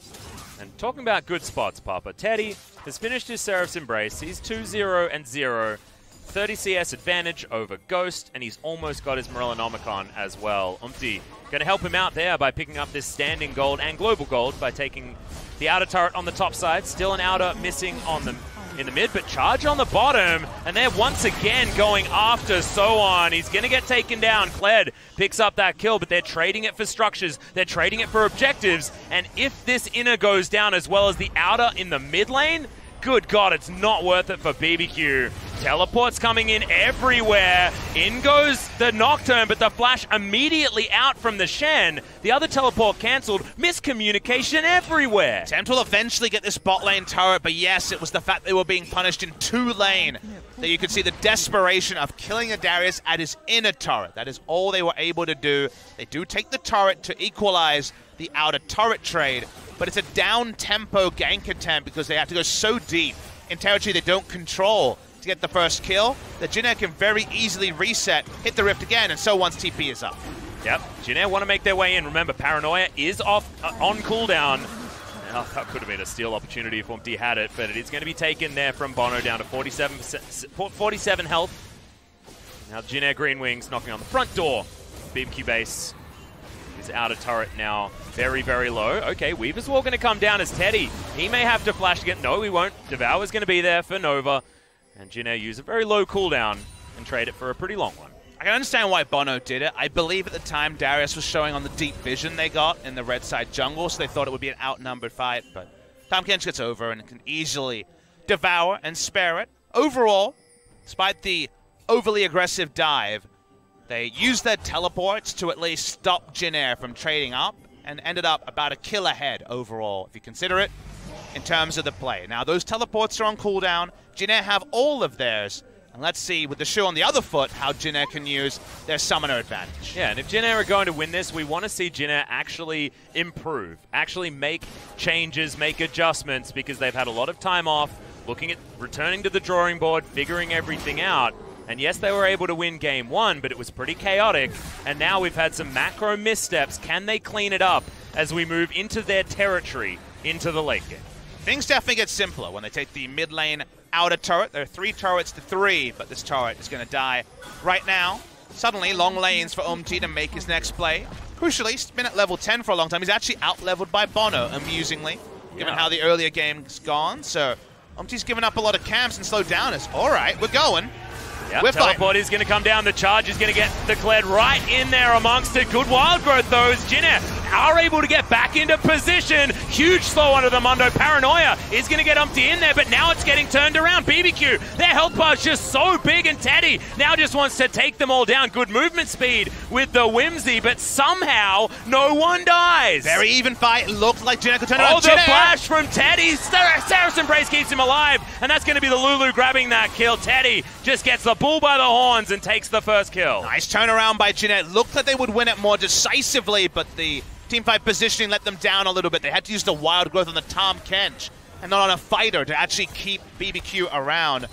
And talking about good spots, Papa, Teddy has finished his Seraph's Embrace. He's 2-0 and 0. 30 CS advantage over Ghost, and he's almost got his Morellonomicon as well. Umti going to help him out there by picking up this standing gold and global gold by taking the outer turret on the top side. Still an outer missing on the in the mid, but charge on the bottom, and they're once again going after Soan. He's going to get taken down. Kled picks up that kill, but they're trading it for structures. They're trading it for objectives, and if this inner goes down as well as the outer in the mid lane, good God, it's not worth it for BBQ. Teleports coming in everywhere. In goes the Nocturne, but the flash immediately out from the Shen. The other teleport cancelled. Miscommunication everywhere. Tempt will eventually get this bot lane turret, but yes, it was the fact they were being punished in 2 lane that you could see the desperation of killing a Darius at his inner turret. That is all they were able to do. They do take the turret to equalize the outer turret trade, but it's a down-tempo gank attempt because they have to go so deep in territory they don't control to get the first kill. The Jin can very easily reset, hit the Rift again, and so once TP is up. Yep, Jin want to make their way in. Remember, Paranoia is off on cooldown. Now, that could have been a steal opportunity if Umpty had it, but it is going to be taken there from Bono down to 47 health. Now Jin GreenWings knocking on the front door. BBQ base. His outer turret now very, very low. Okay, Weaver's Wall going to come down as Teddy. He may have to flash again. No, he won't. Devour's going to be there for Nova. And Jin use a very low cooldown and trade it for a pretty long one. I can understand why Bono did it. I believe at the time Darius was showing on the deep vision they got in the red side jungle, so they thought it would be an outnumbered fight. But Tahm Kench gets over and can easily devour and spare it. Overall, despite the overly aggressive dive, they used their teleports to at least stop Jin from trading up and ended up about a kill ahead overall, if you consider it, in terms of the play. Now, those teleports are on cooldown. Jin have all of theirs. And let's see, with the shoe on the other foot, how Jin can use their summoner advantage. Yeah, and if Jin are going to win this, we want to see Jin actually improve, actually make changes, make adjustments, because they've had a lot of time off, looking at returning to the drawing board, figuring everything out. And yes, they were able to win game 1, but it was pretty chaotic. And now we've had some macro missteps. Can they clean it up as we move into their territory, into the late game? Things definitely get simpler when they take the mid lane outer turret. There are 3 turrets to 3, but this turret is going to die right now. Suddenly, long lanes for Umti to make his next play. Crucially, he's been at level 10 for a long time. He's actually out-leveled by Bono, amusingly, given how the earlier game's gone. So Umti's given up a lot of camps and slowed down us. All right, we're going. Yep, teleport is going to come down. The charge is going to get declared right in there amongst it. Good wild growth, though, as Jin are able to get back into position. Huge slow under the Mundo. Paranoia is going to get Umpty in there, but now it's getting turned around. BBQ, their health bar is just so big, and Teddy now just wants to take them all down. Good movement speed with the Whimsy, but somehow no one dies. Very even fight. Looked like Jin could turn around. Oh, the flash from Teddy. Seraph's Embrace keeps him alive, and that's going to be the Lulu grabbing that kill. Teddy just gets the bull by the horns and takes the first kill. Nice turnaround by Jin. Looked like they would win it more decisively, but the teamfight positioning let them down a little bit. They had to use the wild growth on the Tahm Kench and not on a fighter to actually keep BBQ around.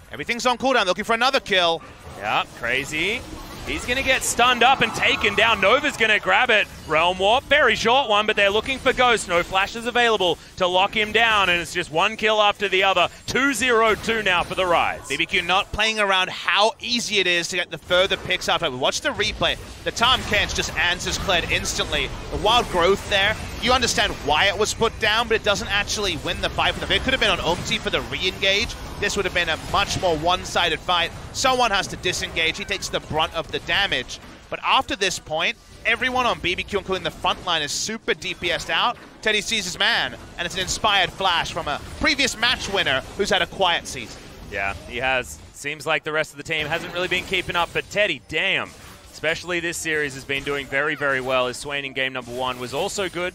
Everything's on cooldown, looking for another kill. Yeah, crazy. He's going to get stunned up and taken down. Nova's going to grab it. Realm Warp, very short one, but they're looking for Ghost. No flashes available to lock him down, and it's just one kill after the other. 2-0-2 now for the Rise. BBQ not playing around how easy it is to get the further picks after. Watch the replay. The Tahm Kench just answers Kled instantly. The wild growth there, you understand why it was put down, but it doesn't actually win the fight. If it could have been on Umti for the re-engage, this would have been a much more one-sided fight. Someone has to disengage. He takes the brunt of the damage. But after this point, everyone on BBQ, including the front line, is super DPS'd out. Teddy sees his man, and it's an inspired flash from a previous match winner who's had a quiet season. Yeah, he has. Seems like the rest of the team hasn't really been keeping up, but Teddy, damn. Especially this series has been doing very, very well. His Swain in game number 1 was also good.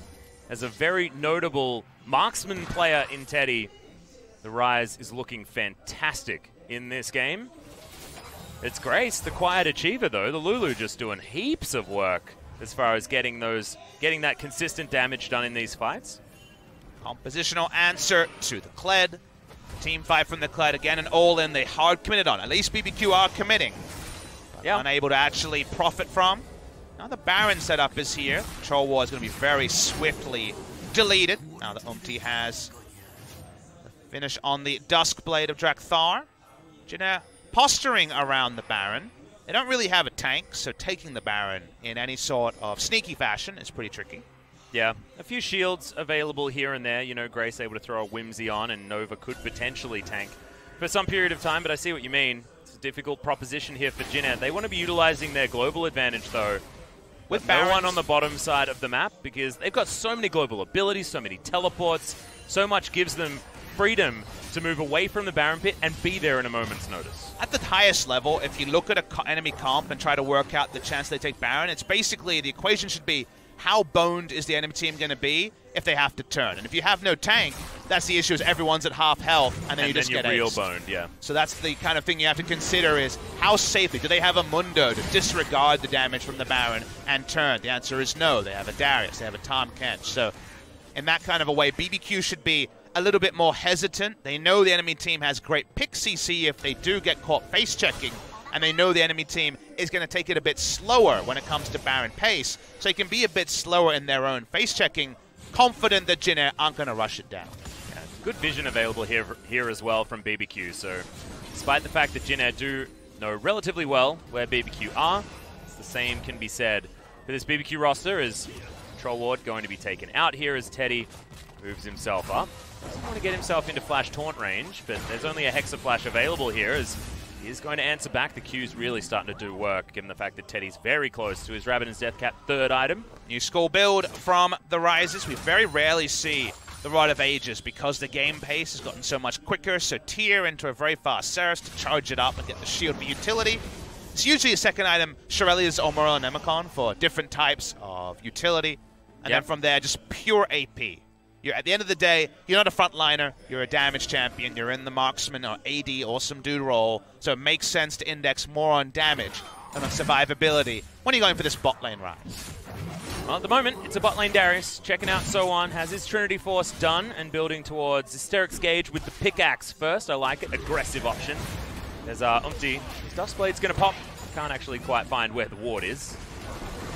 As a very notable marksman player in Teddy, the Rise is looking fantastic in this game. It's Grace, the quiet achiever, though. The Lulu just doing heaps of work as far as getting that consistent damage done in these fights. Compositional answer to the Kled. Team fight from the Kled. Again, an all-in they hard committed on. At least BBQ are committing. But unable to actually profit from. Now the Baron setup is here. Troll War is going to be very swiftly deleted. Now that Umti has the finish on the Duskblade of Drakthar. Jin posturing around the Baron. They don't really have a tank, so taking the Baron in any sort of sneaky fashion is pretty tricky. Yeah, a few shields available here and there. You know, Grace able to throw a Whimsy on, and Nova could potentially tank for some period of time, but I see what you mean. It's a difficult proposition here for Jin. They want to be utilizing their global advantage, though, with no one on the bottom side of the map, because they've got so many global abilities, so many teleports, so much gives them freedom to move away from the Baron pit and be there in a moment's notice. At the highest level, if you look at an enemy comp and try to work out the chance they take Baron, it's basically, the equation should be, how boned is the enemy team going to be if they have to turn? And if you have no tank, that's the issue, is everyone's at half health, and then you just get real aced. boned, yeah. So that's the kind of thing you have to consider, is how safely, do they have a Mundo to disregard the damage from the Baron and turn? The answer is no. They have a Darius, they have a Tahm Kench. So in that kind of a way, BBQ should be a little bit more hesitant. They know the enemy team has great pick CC if they do get caught face checking, and they know the enemy team is going to take it a bit slower when it comes to Baron pace, so they can be a bit slower in their own face checking, confident that Jin aren't going to rush it down. Yeah, good vision available here as well from BBQ, so despite the fact that Jin do know relatively well where BBQ are, it's the same can be said for this BBQ roster, as Troll Ward going to be taken out here as Teddy moves himself up. Doesn't want to get himself into Flash Taunt range, but there's only a Hexa Flash available here, as he is going to answer back. The Q's really starting to do work, given the fact that Teddy's very close to his Rabbiton's Deathcap third item. New school build from the Rises. We very rarely see the Rod of Ages because the game pace has gotten so much quicker, so Tyr into a very fast Ceres to charge it up and get the shield for utility. It's usually a second item, Shirelia's Omura and Nemicon for different types of utility, and then from there, just pure AP. At the end of the day, you're not a frontliner, you're a damage champion, you're in the marksman or AD awesome dude role, so it makes sense to index more on damage than on survivability when you're going for this bot lane rise. Well, at the moment, it's a bot lane Darius, checking out So-On, has his Trinity Force done and building towards Hysteric's Gauge with the pickaxe first. I like it, aggressive option. There's Umti, his Duskblade's going to pop, can't actually quite find where the ward is.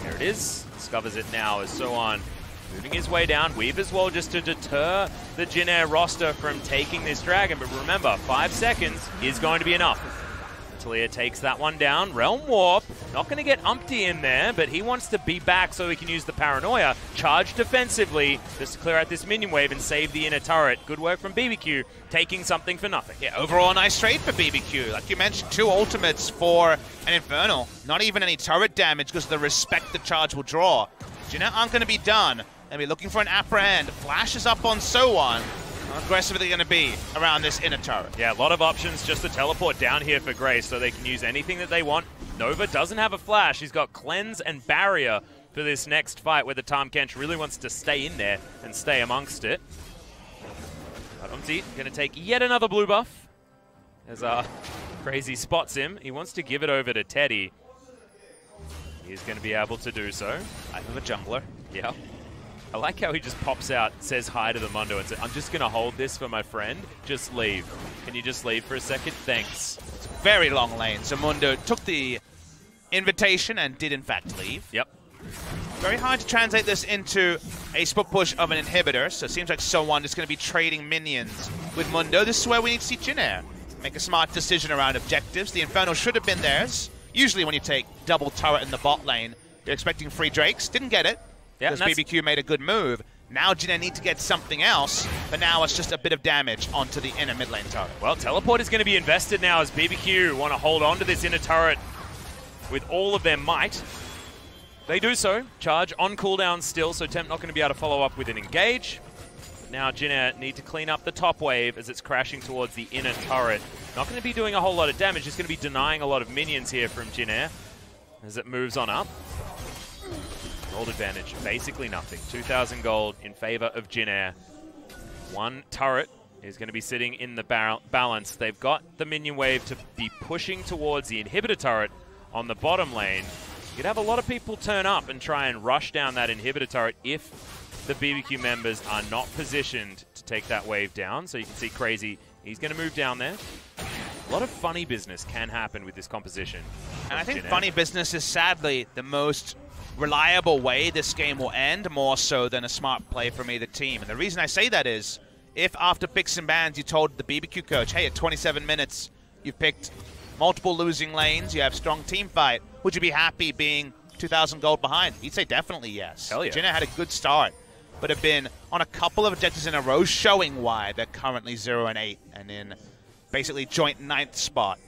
There it is, discovers it now as So-On moving his way down. Weave as well, just to deter the Jin roster from taking this dragon. But remember, 5 seconds is going to be enough. Talia takes that one down. Realm Warp, not going to get Umti in there, but he wants to be back so he can use the Paranoia. Charge defensively, just to clear out this minion wave and save the inner turret. Good work from BBQ, taking something for nothing. Yeah, overall nice trade for BBQ. Like you mentioned, 2 ultimates for an Infernal. Not even any turret damage because of the respect the charge will draw. Jin aren't going to be done. They'll be looking for an apprehend. Flashes up on So-On. How aggressive are they going to be around this inner turret? Yeah, a lot of options just to teleport down here for Grace so they can use anything that they want. Nova doesn't have a flash. He's got Cleanse and Barrier for this next fight where the Tahm Kench really wants to stay in there and stay amongst it. Umti going to take yet another blue buff as Crazy spots him. He wants to give it over to Teddy. He's going to be able to do so. Life of a jungler. Yeah. I like how he just pops out, says hi to the Mundo, and says, I'm just going to hold this for my friend. Just leave. Can you just leave for a second? Thanks. It's a very long lane, so Mundo took the invitation and did in fact leave. Yep. Very hard to translate this into a split push of an inhibitor, so it seems like someone is going to be trading minions with Mundo. This is where we need to see Jin make a smart decision around objectives. The Inferno should have been theirs. Usually when you take double turret in the bot lane, you're expecting free Drakes. Didn't get it. Yeah, because BBQ made a good move. Now Jin need to get something else, but now it's just a bit of damage onto the inner mid lane turret. Well, Teleport is going to be invested now as BBQ want to hold on to this inner turret with all of their might. They do so. Charge on cooldown still, so Temp not going to be able to follow up with an engage. But now Jin need to clean up the top wave as it's crashing towards the inner turret. Not going to be doing a whole lot of damage. It's going to be denying a lot of minions here from Jin as it moves on up. Gold advantage, basically nothing. 2,000 gold in favor of Jin. One turret is going to be sitting in the balance. They've got the minion wave to be pushing towards the inhibitor turret on the bottom lane. You'd have a lot of people turn up and try and rush down that inhibitor turret if the BBQ members are not positioned to take that wave down. So you can see Crazy, he's going to move down there. A lot of funny business can happen with this composition. And I think funny business is sadly the most reliable way this game will end, more so than a smart play from either team. And the reason I say that is, if after picks and bans you told the BBQ coach, hey, at 27 minutes you've picked multiple losing lanes, you have strong team fight, would you be happy being 2,000 gold behind? He'd say definitely yes. Hell yeah. Jinna had a good start, but have been on a couple of objectives in a row, showing why they're currently 0-8 and in basically joint 9th spot.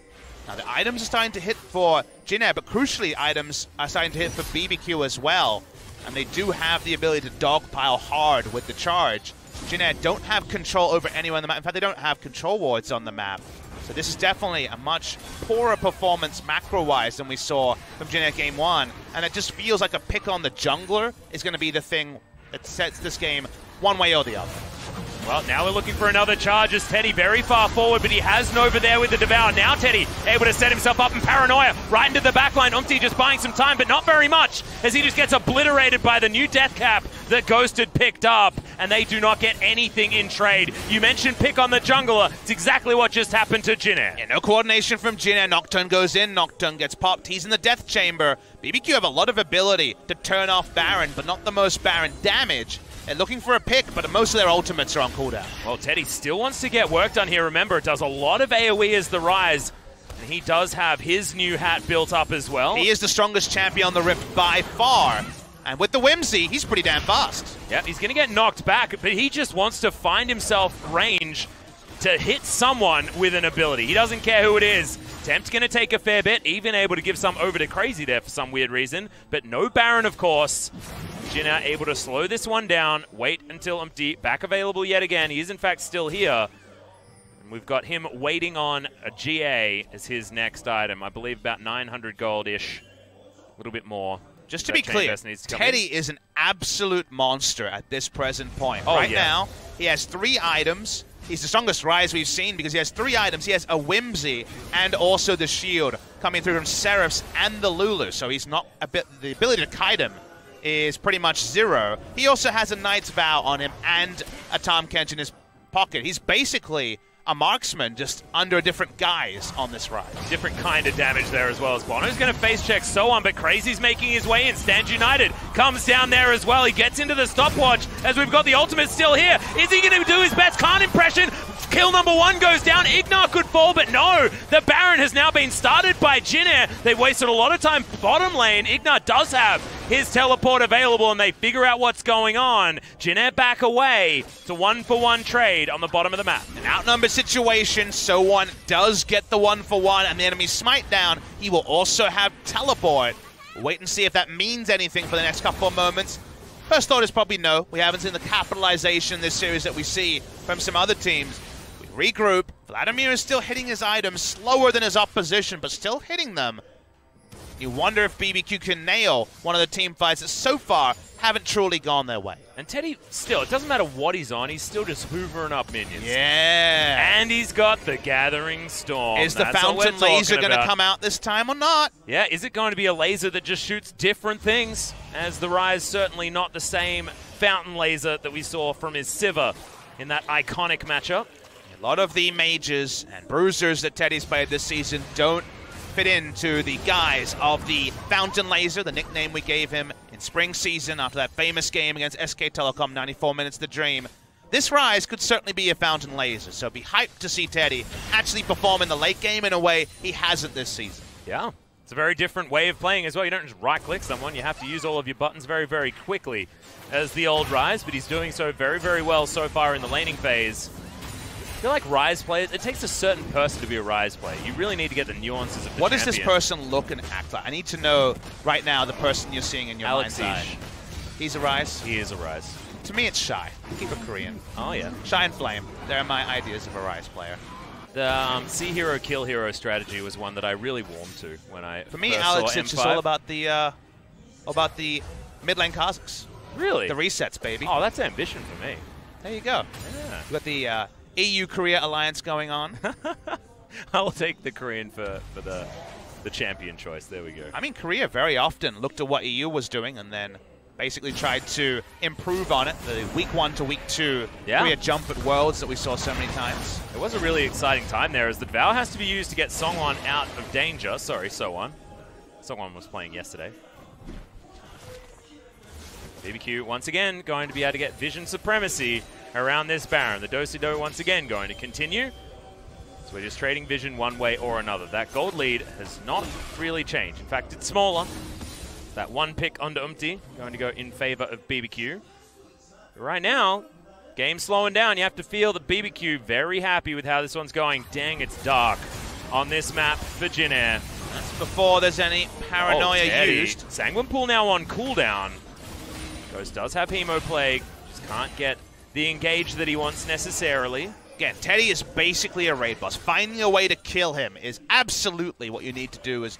Now the items are starting to hit for Jinna, but crucially items are starting to hit for BBQ as well, and they do have the ability to dogpile hard with the charge. Jinna don't have control over anyone on the map. In fact, they don't have control wards on the map. So this is definitely a much poorer performance macro-wise than we saw from Jinna Game 1. And it just feels like a pick on the jungler is going to be the thing that sets this game one way or the other. Well, now we're looking for another charge as Teddy very far forward, but he has Nova there with the Devour. Now Teddy able to set himself up in Paranoia right into the backline. Umti just buying some time, but not very much, as he just gets obliterated by the new death cap that Ghosted picked up, and they do not get anything in trade. You mentioned pick on the jungler. It's exactly what just happened to Jinna. Yeah, no coordination from Jinna. Nocturne goes in, Nocturne gets popped. He's in the death chamber. BBQ have a lot of ability to turn off Baron, but not the most Baron damage. They're looking for a pick, but most of their ultimates are on cooldown. Well, Teddy still wants to get work done here. Remember, it does a lot of AoE as the Rise, and he does have his new hat built up as well. He is the strongest champion on the Rift by far. And with the Whimsy, he's pretty damn fast. Yeah, he's going to get knocked back, but he just wants to find himself range to hit someone with an ability. He doesn't care who it is. Tempt's going to take a fair bit, even able to give some over to Crazy there for some weird reason, but no Baron, of course. Jinna able to slow this one down, wait until Empty, back available yet again. He is in fact still here. And we've got him waiting on a GA as his next item. I believe about 900 gold-ish, a little bit more. Just to be clear, Teddy is an absolute monster at this present point. Right now, he has 3 items. He's the strongest Rise we've seen because he has 3 items. He has a Whimsy and also the shield coming through from Seraphs and the Lulu. So he's not the ability to kite him is pretty much 0. He also has a Knight's Vow on him and a Tahm Kench in his pocket. He's basically a marksman, just under a different guise on this Rise. Different kind of damage there as well. As Bono's going to face check so on, but Crazy's making his way in. Stand United comes down there as well. He gets into the stopwatch as we've got the ultimate still here. Is he going to do his best Khan impression? Kill number 1 goes down. Ignar could fall, but no. The Baron has now been started by Jinna. They've wasted a lot of time bottom lane. Ignar does have his teleport available, and they figure out what's going on. Jinna back away to 1-for-1 trade on the bottom of the map. An outnumbered situation. So1 does get the 1-for-1 and the enemy smite down. He will also have teleport. We'll wait and see if that means anything for the next couple of moments. First thought is probably no. We haven't seen the capitalization in this series that we see from some other teams. We regroup. Vladimir is still hitting his items slower than his opposition, but still hitting them. You wonder if BBQ can nail one of the team fights that so far haven't truly gone their way. And Teddy, still, it doesn't matter what he's on, he's still just hoovering up minions. Yeah. And he's got the Gathering Storm. Is the Fountain Laser going to come out this time or not? Yeah, is it going to be a laser that just shoots different things? As the Rise, certainly not the same Fountain Laser that we saw from his Sivir in that iconic matchup. A lot of the mages and bruisers that Teddy's played this season don't fit into the guise of the Fountain Laser, the nickname we gave him in spring season after that famous game against SK Telecom, 94 Minutes the Dream. This Rise could certainly be a Fountain Laser, so be hyped to see Teddy actually perform in the late game in a way he hasn't this season. Yeah, it's a very different way of playing as well. You don't just right-click someone, you have to use all of your buttons very, very quickly as the old Rise, but he's doing so very, very well so far in the laning phase. I feel like Rise players, it takes a certain person to be a Rise player. You really need to get the nuances of the champion. What does this person look and act like? I need to know right now the person you're seeing in your mind's eye. He's a Rise? He is a Rise. To me, it's Shy. Keep it Korean. Oh, yeah. Shy and Flame. They're my ideas of a Rise player. The see hero, kill hero strategy was one that I really warmed to when I For me, Alex, it's just all about the mid lane Kazakhs. Really? The resets, baby. Oh, that's ambition for me. There you go. Yeah. You got the EU-Korea alliance going on. I'll take the Korean for the champion choice. There we go. I mean, Korea very often looked at what EU was doing and then basically tried to improve on it. The week 1 to week 2 Yeah. Korea jump at Worlds that we saw so many times. It was a really exciting time there as the Vow has to be used to get Songwon out of danger. Sorry, Sowon. Songwon was playing yesterday. BBQ once again going to be able to get vision supremacy around this Baron. The Do-Si-Do once again going to continue. So we're just trading vision one way or another. That gold lead has not really changed. In fact, it's smaller. That one pick onto Umti going to go in favor of BBQ. But right now, game slowing down. You have to feel that BBQ very happy with how this one's going. Dang, it's dark on this map for Jin Air. That's before there's any paranoia used. Sanguine Pool now on cooldown. Ghost does have Hemo Plague. Just can't get the engage that he wants necessarily. Again, Teddy is basically a raid boss. Finding a way to kill him is absolutely what you need to do as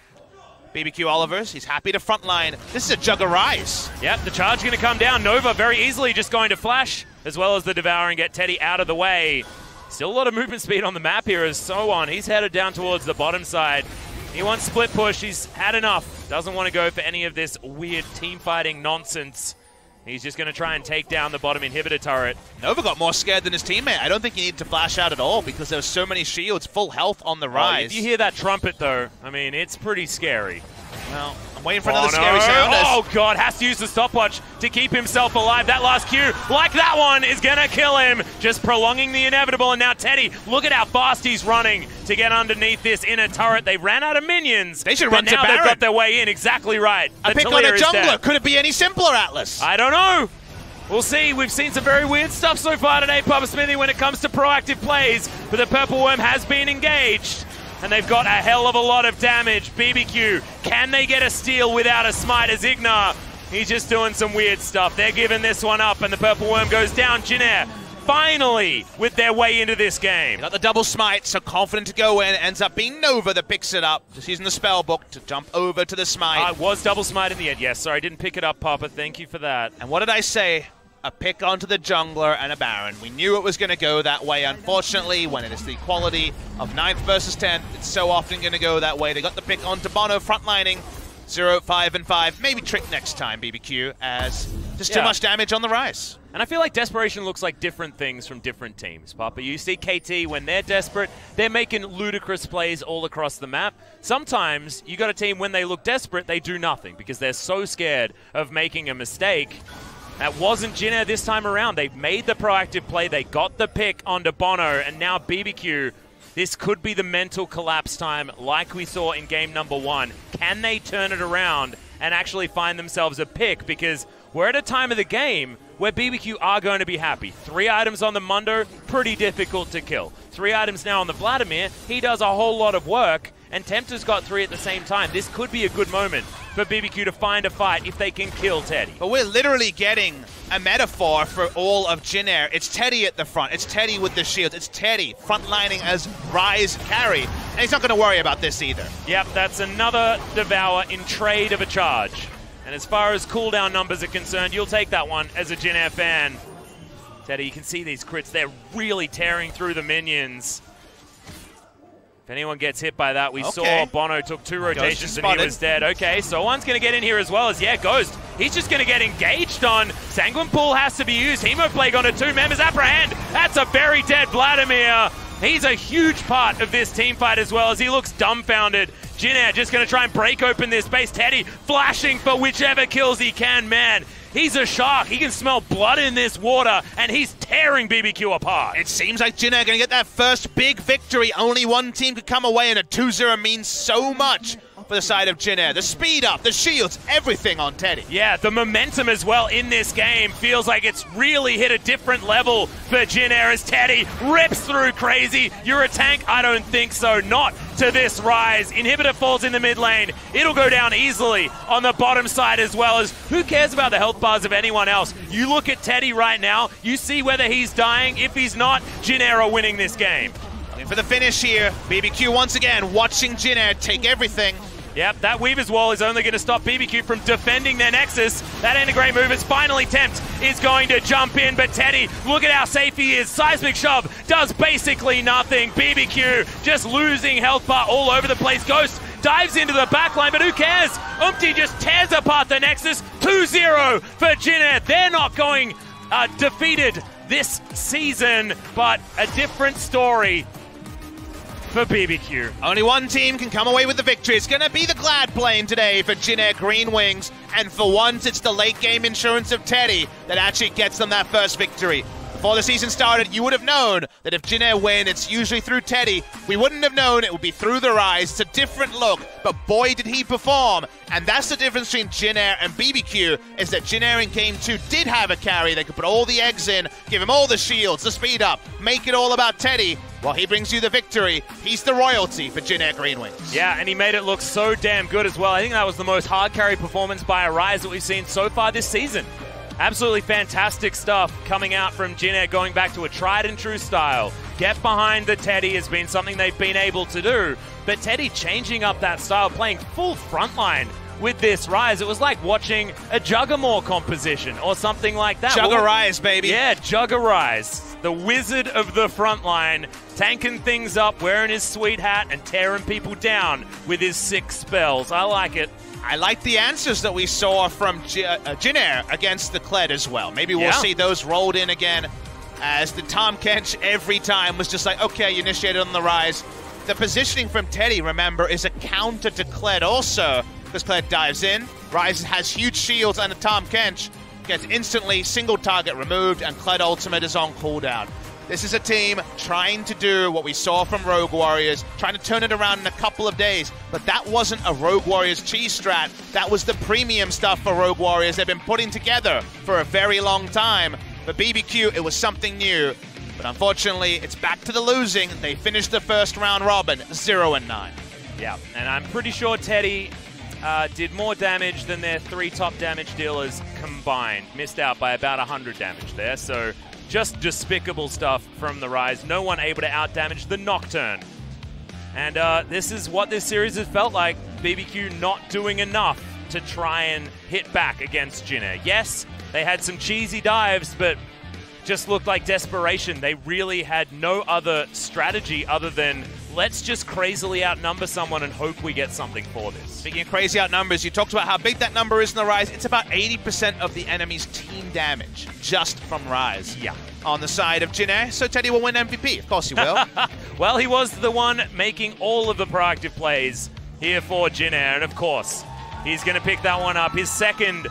BBQ Olivers. He's happy to frontline. This is a jug of Rise. Yep, the charge going to come down. Nova very easily just going to flash, as well as the Devour and get Teddy out of the way. Still a lot of movement speed on the map here as Sowon. He's headed down towards the bottom side. He wants split push. He's had enough. Doesn't want to go for any of this weird team fighting nonsense. He's just going to try and take down the bottom inhibitor turret. Nova got more scared than his teammate. I don't think he needed to flash out at all because there were so many shields, full health on the Rise. If you hear that trumpet, though, I mean, it's pretty scary. Well, I'm waiting for another scary sound. Oh, God, has to use the stopwatch to keep himself alive. That last Q, like that one, is going to kill him. Just prolonging the inevitable. And now Teddy, look at how fast he's running to get underneath this inner turret. They ran out of minions. They should run to Baron. Baron. They've got their way in. Exactly right. A pick on a jungler. Could it be any simpler, Atlas? I don't know. We'll see. We've seen some very weird stuff so far today, Papa Smithy, when it comes to proactive plays. But the Purple Worm has been engaged. And they've got a hell of a lot of damage. BBQ, can they get a steal without a smite as Ignar? He's just doing some weird stuff. They're giving this one up, and the Purple Worm goes down. Jin Air, finally, with their way into this game. Got the double smite, so confident to go in. Ends up being Nova that picks it up. Just using the spell book to jump over to the smite. It was double smite in the end. Yes, sorry, I didn't pick it up, Papa. Thank you for that. And what did I say? A pick onto the jungler and a Baron. We knew it was going to go that way. Unfortunately, when it is the quality of 9th versus 10th, it's so often going to go that way. They got the pick onto Bono frontlining. 0, 5, and 5. Maybe trick next time, BBQ, as just too much damage on the Rise. And I feel like desperation looks like different things from different teams, Papa. You see KT, when they're desperate, they're making ludicrous plays all across the map. Sometimes you got a team, when they look desperate, they do nothing because they're so scared of making a mistake. That wasn't Jin Air this time around. They made the proactive play. They got the pick onto Bono, and now BBQ. This could be the mental collapse time like we saw in game number 1. Can they turn it around and actually find themselves a pick? Because we're at a time of the game where BBQ are going to be happy. 3 items on the Mundo, pretty difficult to kill. 3 items now on the Vladimir. He does a whole lot of work, and Tempter's got 3 at the same time. This could be a good moment for BBQ to find a fight if they can kill Teddy. But we're literally getting a metaphor for all of Jin Air. It's Teddy at the front. It's Teddy with the shield. It's Teddy frontlining as Rise carry. And he's not going to worry about this either. Yep, that's another Devour in trade of a charge. And as far as cooldown numbers are concerned, you'll take that one as a Jin Air fan. Teddy, you can see these crits. They're really tearing through the minions. If anyone gets hit by that, we saw Bono took 2 rotations and he was dead. Okay, so one's going to get in here as well as, Ghost. He's just going to get engaged on. Sanguine Pool has to be used. Hemo Plague onto 2 members. Apprehend. That's a very dead Vladimir. He's a huge part of this team fight as well as he looks dumbfounded. Jin Air just going to try and break open this base. Teddy flashing for whichever kills he can. Man, he's a shark. He can smell blood in this water, and he's tearing BBQ apart. It seems like Jin Air going to get that first big victory. Only one team could come away, and a 2-0 means so much for the side of Jin Air. The speed up, the shields, everything on Teddy. Yeah, the momentum as well in this game feels like it's really hit a different level for Jin Air as Teddy rips through crazy. You're a tank? I don't think so. Not to this Rise. Inhibitor falls in the mid lane. It'll go down easily on the bottom side as well as who cares about the health bars of anyone else? You look at Teddy right now, you see whether he's dying. If he's not, Jin Air are winning this game. Looking for the finish here. BBQ once again watching Jin Air take everything. Yep, that Weaver's Wall is only going to stop BBQ from defending their Nexus. That integrate move is finally Tempt is going to jump in, but Teddy, look at how safe he is. Seismic Shove does basically nothing. BBQ just losing health bar all over the place. Ghost dives into the backline, but who cares? Umti just tears apart the Nexus. 2-0 for Jin Air. They're not going defeated this season, but a different story for BBQ. Only one team can come away with the victory. It's going to be the Glad plane today for Jin Air GreenWings, and for once it's the late game insurance of Teddy that actually gets them that first victory. Before the season started, you would have known that if Jin Air win, it's usually through Teddy. We wouldn't have known it would be through the Rise. It's a different look, but boy did he perform. And that's the difference between Jin Air and BBQ, is that Jin Air in Game 2 did have a carry. They could put all the eggs in, give him all the shields, the speed up, make it all about Teddy. While he brings you the victory, he's the royalty for Jin Air GreenWings. Yeah, and he made it look so damn good as well. I think that was the most hard carry performance by a Rise that we've seen so far this season. Absolutely fantastic stuff coming out from Jin Air, going back to a tried and true style. Get behind the Teddy has been something they've been able to do, but Teddy changing up that style, playing full frontline with this Rise. It was like watching a Juggermore composition or something like that. Jugger Rise, baby. Yeah, Jugger Rise. The wizard of the frontline, tanking things up, wearing his sweet hat and tearing people down with his 6 spells. I like it. I like the answers that we saw from Jin Air against the Kled as well. Maybe we'll see those rolled in again, as the Tom Kench every time was just like, okay, you initiated on the Rise. The positioning from Teddy, remember, is a counter to Kled also, because Kled dives in, Rise has huge shields, and the Tom Kench gets instantly single target removed, and Kled ultimate is on cooldown. This is a team trying to do what we saw from Rogue Warriors, trying to turn it around in a couple of days. But that wasn't a Rogue Warriors cheese strat. That was the premium stuff for Rogue Warriors they've been putting together for a very long time. For BBQ, it was something new. But unfortunately, it's back to the losing. They finished the first round robin 0-9. Yeah, and I'm pretty sure Teddy did more damage than their 3 top damage dealers combined. Missed out by about 100 damage there, so just despicable stuff from the Rise. No one able to out-damage the Nocturne. And this is what this series has felt like. BBQ not doing enough to try and hit back against Jin Air. Yes, they had some cheesy dives, but just looked like desperation. They really had no other strategy other than let's just crazily outnumber someone and hope we get something for this. Speaking of crazy outnumbers, you talked about how big that number is in the Rise. It's about 80% of the enemy's team damage just from Rise. Yeah. On the side of Jin Air, so Teddy will win MVP. Of course he will. Well, he was the one making all of the proactive plays here for Jin Air, and of course, he's going to pick that one up, his second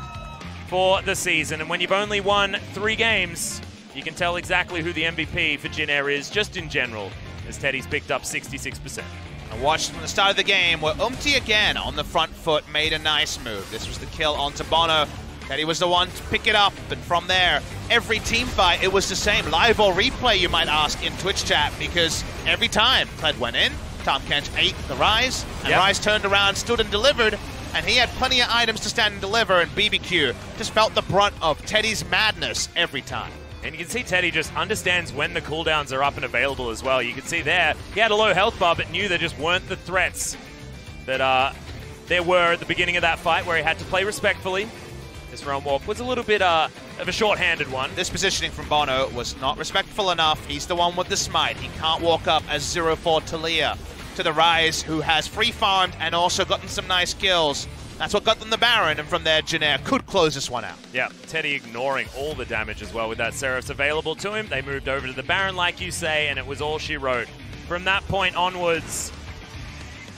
for the season. And when you've only won 3 games, you can tell exactly who the MVP for Jin Air is, just in general, as Teddy's picked up 66%. I watched from the start of the game where Umti again on the front foot made a nice move. This was the kill onto Bono. Teddy was the one to pick it up, and from there, every team fight, it was the same. Live or replay, you might ask in Twitch chat, because every time Kled went in, Tom Kench ate the Rise, and Rise turned around, stood and delivered, and he had plenty of items to stand and deliver, and BBQ just felt the brunt of Teddy's madness every time. And you can see Teddy just understands when the cooldowns are up and available as well. You can see there, he had a low health bar, but knew there just weren't the threats that there were at the beginning of that fight, where he had to play respectfully. This realm walk was a little bit of a short-handed one. This positioning from Bono was not respectful enough. He's the one with the smite. He can't walk up as 0-4 Talia to the Rise, who has free farmed and also gotten some nice kills. That's what got them the Baron, and from there, Jin Air could close this one out. Yeah, Teddy ignoring all the damage as well with that Seraphs available to him. They moved over to the Baron, like you say, and it was all she wrote. From that point onwards,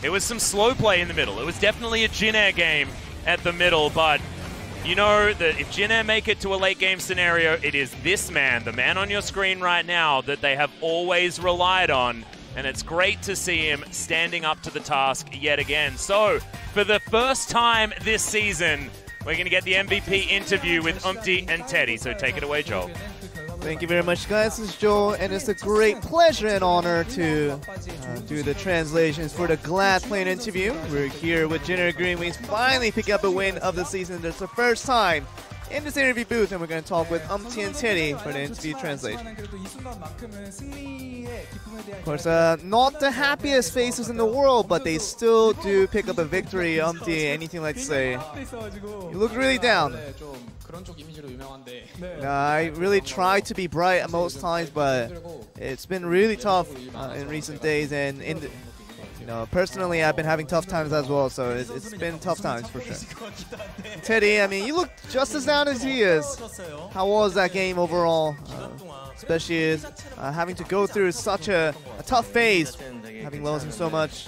it was some slow play in the middle. It was definitely a Jin Air game at the middle, but you know that if Jin Air make it to a late game scenario, it is this man, the man on your screen right now, that they have always relied on. And it's great to see him standing up to the task yet again. So, for the first time this season, we're going to get the MVP interview with Umti and Teddy. So take it away, Joel. Thank you very much, guys. This is Joel, and it's a great pleasure and honor to do the translations for the Glad Plane interview. We're here with Jin Air GreenWings, finally picking up a win of the season. It's the first time in this interview booth, and we're going to talk with Umti and Teddy for the interview translation. Of course, not the happiest faces in the world, but they still do pick up a victory. Umti, anything like to say? You look really down. I really try to be bright at most times, but it's been really tough in recent days, and personally, I've been having tough times as well, so it's been tough times for sure. Teddy, I mean, you look just as down as he is. How was that game overall? Especially having to go through such a tough phase, having losing so much.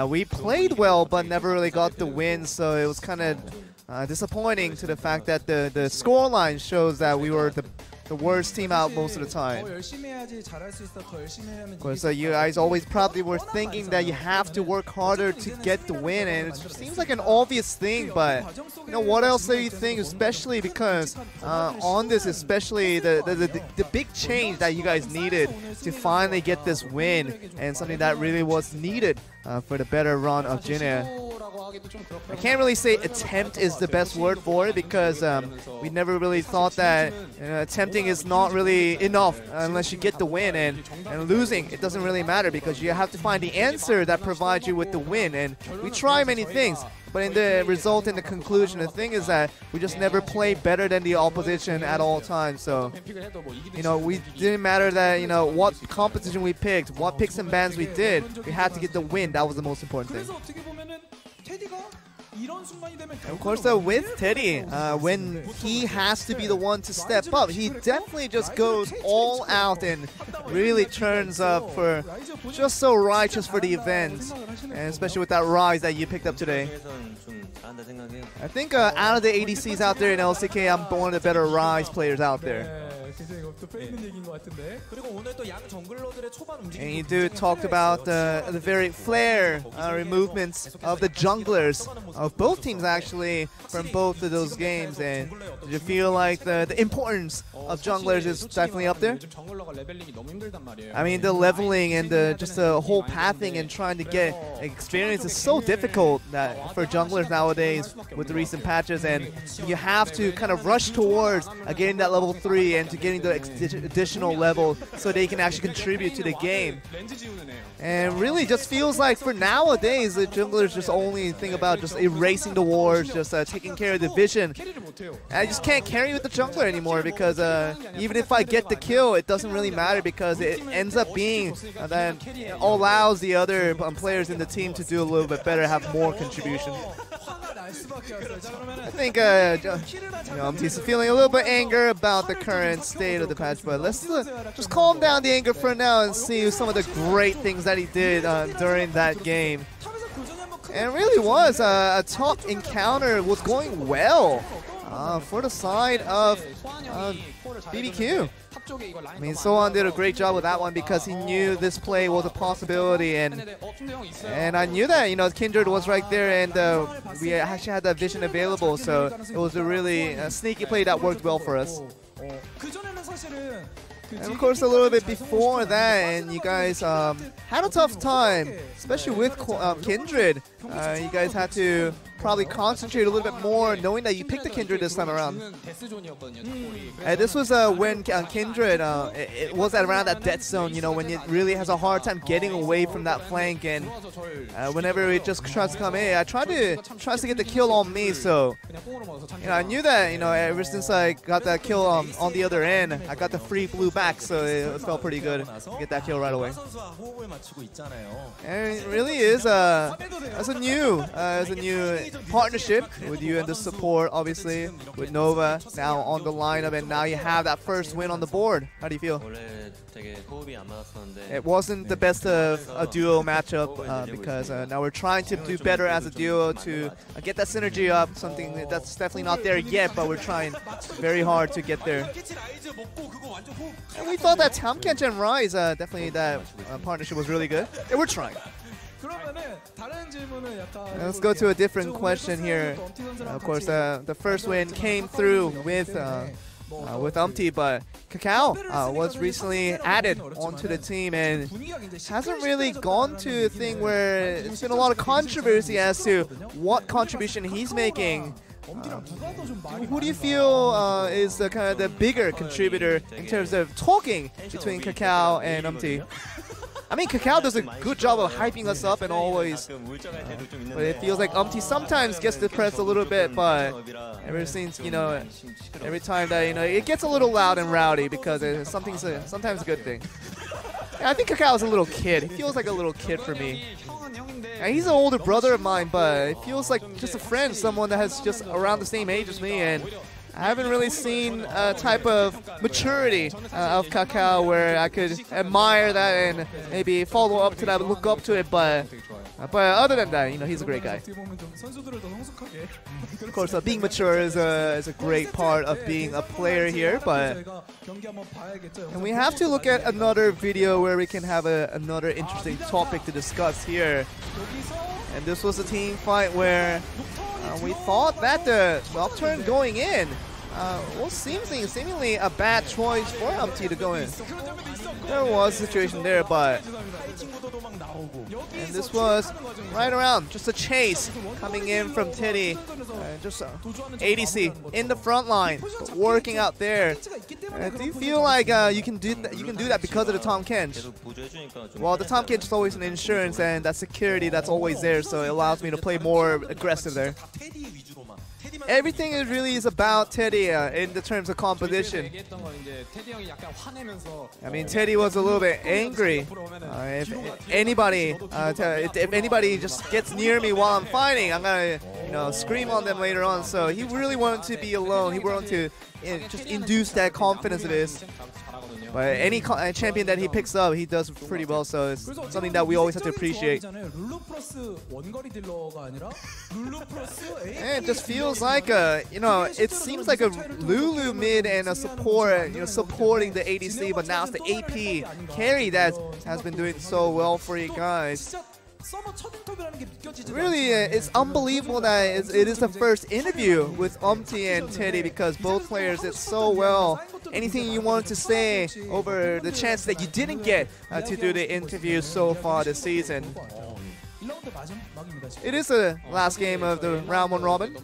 We played well, but never really got the win, so it was kind of disappointing to the fact that the scoreline shows that we were the worst team out most of the time. Of course, you guys always probably were thinking that you have to work harder to get the win, and it seems like an obvious thing, but what else do you think, especially because on this, especially the big change that you guys needed to finally get this win, and something that really was needed for the better run of Jin-Air. I can't really say attempt is the best word for it, because we never really thought that attempting is not really enough unless you get the win, and losing, it doesn't really matter because you have to find the answer that provides you with the win, and we try many things, but in the result, in the conclusion, the thing is that we just never play better than the opposition at all times. So we didn't matter that what competition we picked, what picks and bans we did, we had to get the win. That was the most important thing. And of course, with Teddy, when he has to be the one to step up, he definitely just goes all out and really turns up for just so righteous for the event, and especially with that Rise that you picked up today. I think out of the ADCs out there in LCK, I'm one of the better Rise players out there. And you do talked about the very FLICKR movements of the junglers of both teams, actually, from both of those games. And did you feel like the importance of junglers is definitely up there? I mean, the leveling and just the whole pathing and trying to get experience is so difficult for junglers nowadays with the recent patches, and you have to kind of rush towards getting that level 3 and to getting the additional level so they can actually contribute to the game. And really just feels like for nowadays the junglers just only think about just erasing the wars, just taking care of the vision. And I just can't carry with the jungler anymore, because even if I get the kill, it doesn't really matter, because it ends up being that allows the other players in the team to do a little bit better, have more contribution. I think he's feeling a little bit anger about the current state of the patch, but let's just calm down the anger for now and see some of the great things that he did during that game. And it really was a top encounter, was going well for the side of BBQ. I mean, Sohan did a great job with that one because he knew this play was a possibility, and I knew that Kindred was right there, and we actually had that vision available, so it was a really sneaky play that worked well for us. And of course, a little bit before that, and you guys had a tough time, especially with Kindred. You guys had to probably concentrate a little bit more, knowing that you picked the Kindred this time around. This was when Kindred, it was around that death zone, when it really has a hard time getting away from that flank, and whenever it just tries to come in, tries to get the kill on me, so I knew that, ever since I got that kill on the other end, I got the free blue back, so it felt pretty good to get that kill right away. And it really is as a new partnership with you and the support, obviously, with Nova now on the lineup, and now you have that first win on the board. How do you feel? It wasn't the best of a duo matchup because now we're trying to do better as a duo to get that synergy up, something that's definitely not there yet, but we're trying very hard to get there. And we thought that Tamkench and Rise, definitely that partnership was really good. They were trying. Let's go to a different question here. Of course, the first win came through with Umpty, but Kakao was recently added onto the team and hasn't really gone to a thing where it's been a lot of controversy as to what contribution he's making. Who do you feel is the kind of the bigger contributor in terms of talking between Kakao and Umpty? I mean, Kakao does a good job of hyping us up and always, but it feels like Umpty sometimes gets depressed a little bit, but ever since, every time that, it gets a little loud and rowdy because it's sometimes a good thing. I think Kakao's a little kid. He feels like a little kid for me. And he's an older brother of mine, but it feels like just a friend, someone that has just around the same age as me. And I haven't really seen a type of maturity of Kakao where I could admire that and maybe follow up to that, look up to it. But other than that, you know, he's a great guy. Of course, being mature is a great part of being a player here. And we have to look at another video where we can have another interesting topic to discuss here. And this was a team fight where we thought that the upturn going in was seemingly a bad choice for UMT to go in. There was a situation there, but and this was right around, just a chase coming in from Teddy, just ADC in the front line, working out there. Do you feel like you can do that because of the Tom Kench? Well, the Tom Kench is always an insurance, and that security that's always there, so it allows me to play more aggressive there. Everything really is about Teddy in the terms of composition. I mean, Teddy was a little bit angry. If anybody just gets near me while I'm fighting, I'm gonna, scream on them later on. So he really wanted to be alone. He wanted to just induce that confidence of his. But any champion that he picks up, he does pretty well, so it's something that we always have to appreciate. And it just feels like it seems like a Lulu mid and a support, supporting the ADC, but now it's the AP carry that has been doing so well for you guys. Really, it's unbelievable that it is the first interview with UMT and Teddy, because both players did so well. Anything you wanted to say over the chance that you didn't get to do the interview so far this season? It is the last game of the round 1 robin.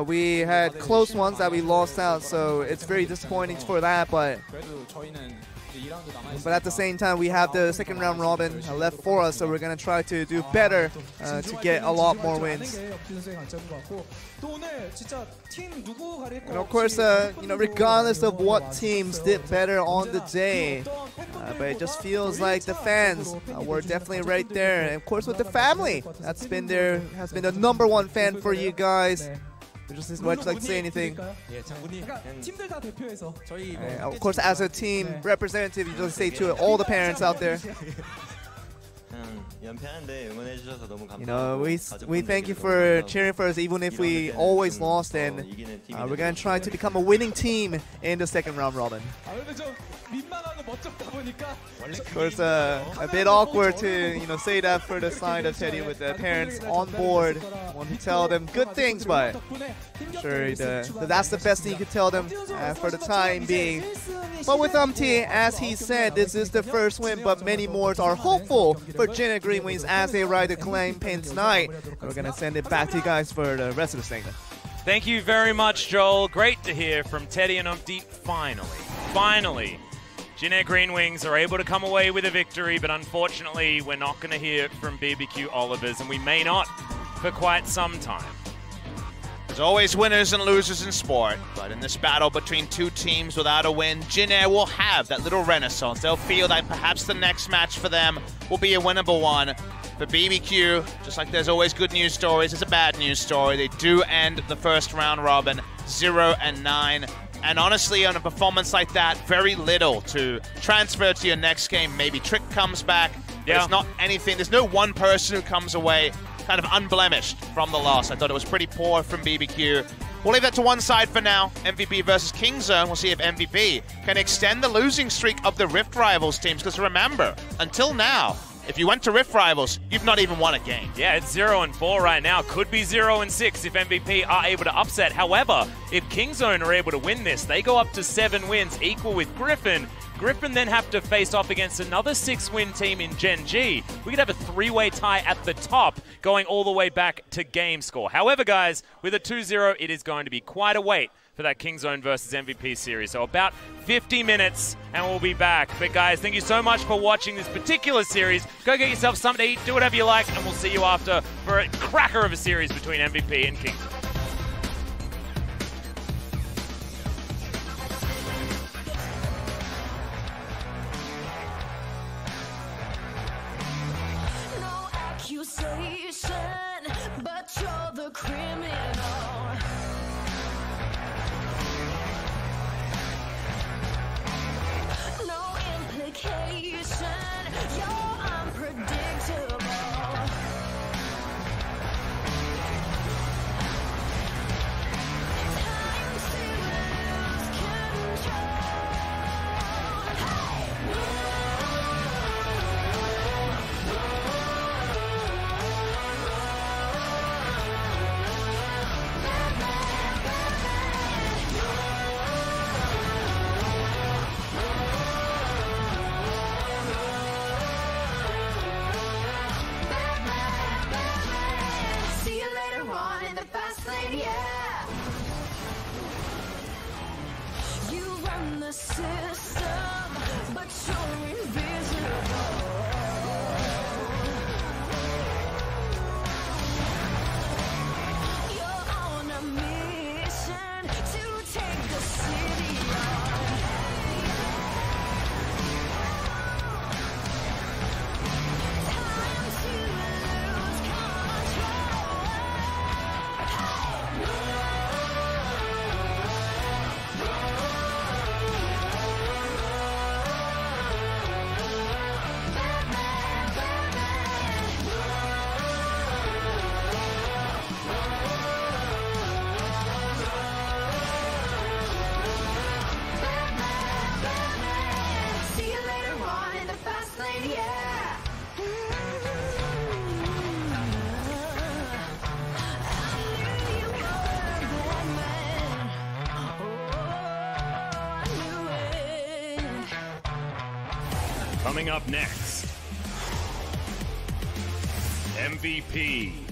We had close ones that we lost out, so it's very disappointing for that, but at the same time, we have the second round robin left for us, so we're going to try to do better to get a lot more wins. And of course, regardless of what teams did better on the day, but it just feels like the fans were definitely right there. And of course, with the family that's been there, has been the #1 fan for you guys. Would you like to say anything? Of course, as a team representative, you just say to all the parents out there. We thank you for cheering for us, even if we always lost, and we're going to try to become a winning team in the second round robin. Of course, a bit awkward to say that for the side of Teddy with the parents on board. Want to tell them good things, but I'm sure that's the best thing you could tell them for the time being. But with UMT, as he said, this is the first win, but many more are hopeful for Jin and GreenWings as they ride the campaign tonight. We're going to send it back to you guys for the rest of the segment. Thank you very much, Joel. Great to hear from Teddy and UMT. Finally, Jin and GreenWings are able to come away with a victory, but unfortunately, we're not going to hear from BBQ Olivers, and we may not for quite some time. There's always winners and losers in sport, but in this battle between two teams without a win, Jin Air will have that little renaissance. They'll feel like perhaps the next match for them will be a winnable one. For BBQ, just like there's always good news stories, it's a bad news story. They do end the first round robin 0-9. And honestly, on a performance like that, very little to transfer to your next game. Maybe Trick comes back, but it's not anything. There's no one person who comes away kind of unblemished from the loss. I thought it was pretty poor from BBQ. We'll leave that to one side for now. MVP versus Kingzone. We'll see if MVP can extend the losing streak of the Rift Rivals teams. Because remember, until now, if you went to Rift Rivals, you've not even won a game. Yeah, it's 0-4 right now. Could be 0-6 if MVP are able to upset. However, if Kingzone are able to win this, they go up to 7 wins, equal with Griffin. Griffin then have to face off against another 6-win team in Gen G. We could have a 3-way tie at the top, going all the way back to game score. However, guys, with a 2-0, it is going to be quite a wait for that Kingzone versus MVP series. So about 50 minutes and we'll be back. But guys, thank you so much for watching this particular series. Go get yourself something to eat, do whatever you like, and we'll see you after for a cracker of a series between MVP and Kingzone. the system, but you're invisible. You're on a mission to take the city on. Time to lose control. See you later on in the fast lane, yeah. I knew you were Batman. Oh, I knew it. Coming up next, MVP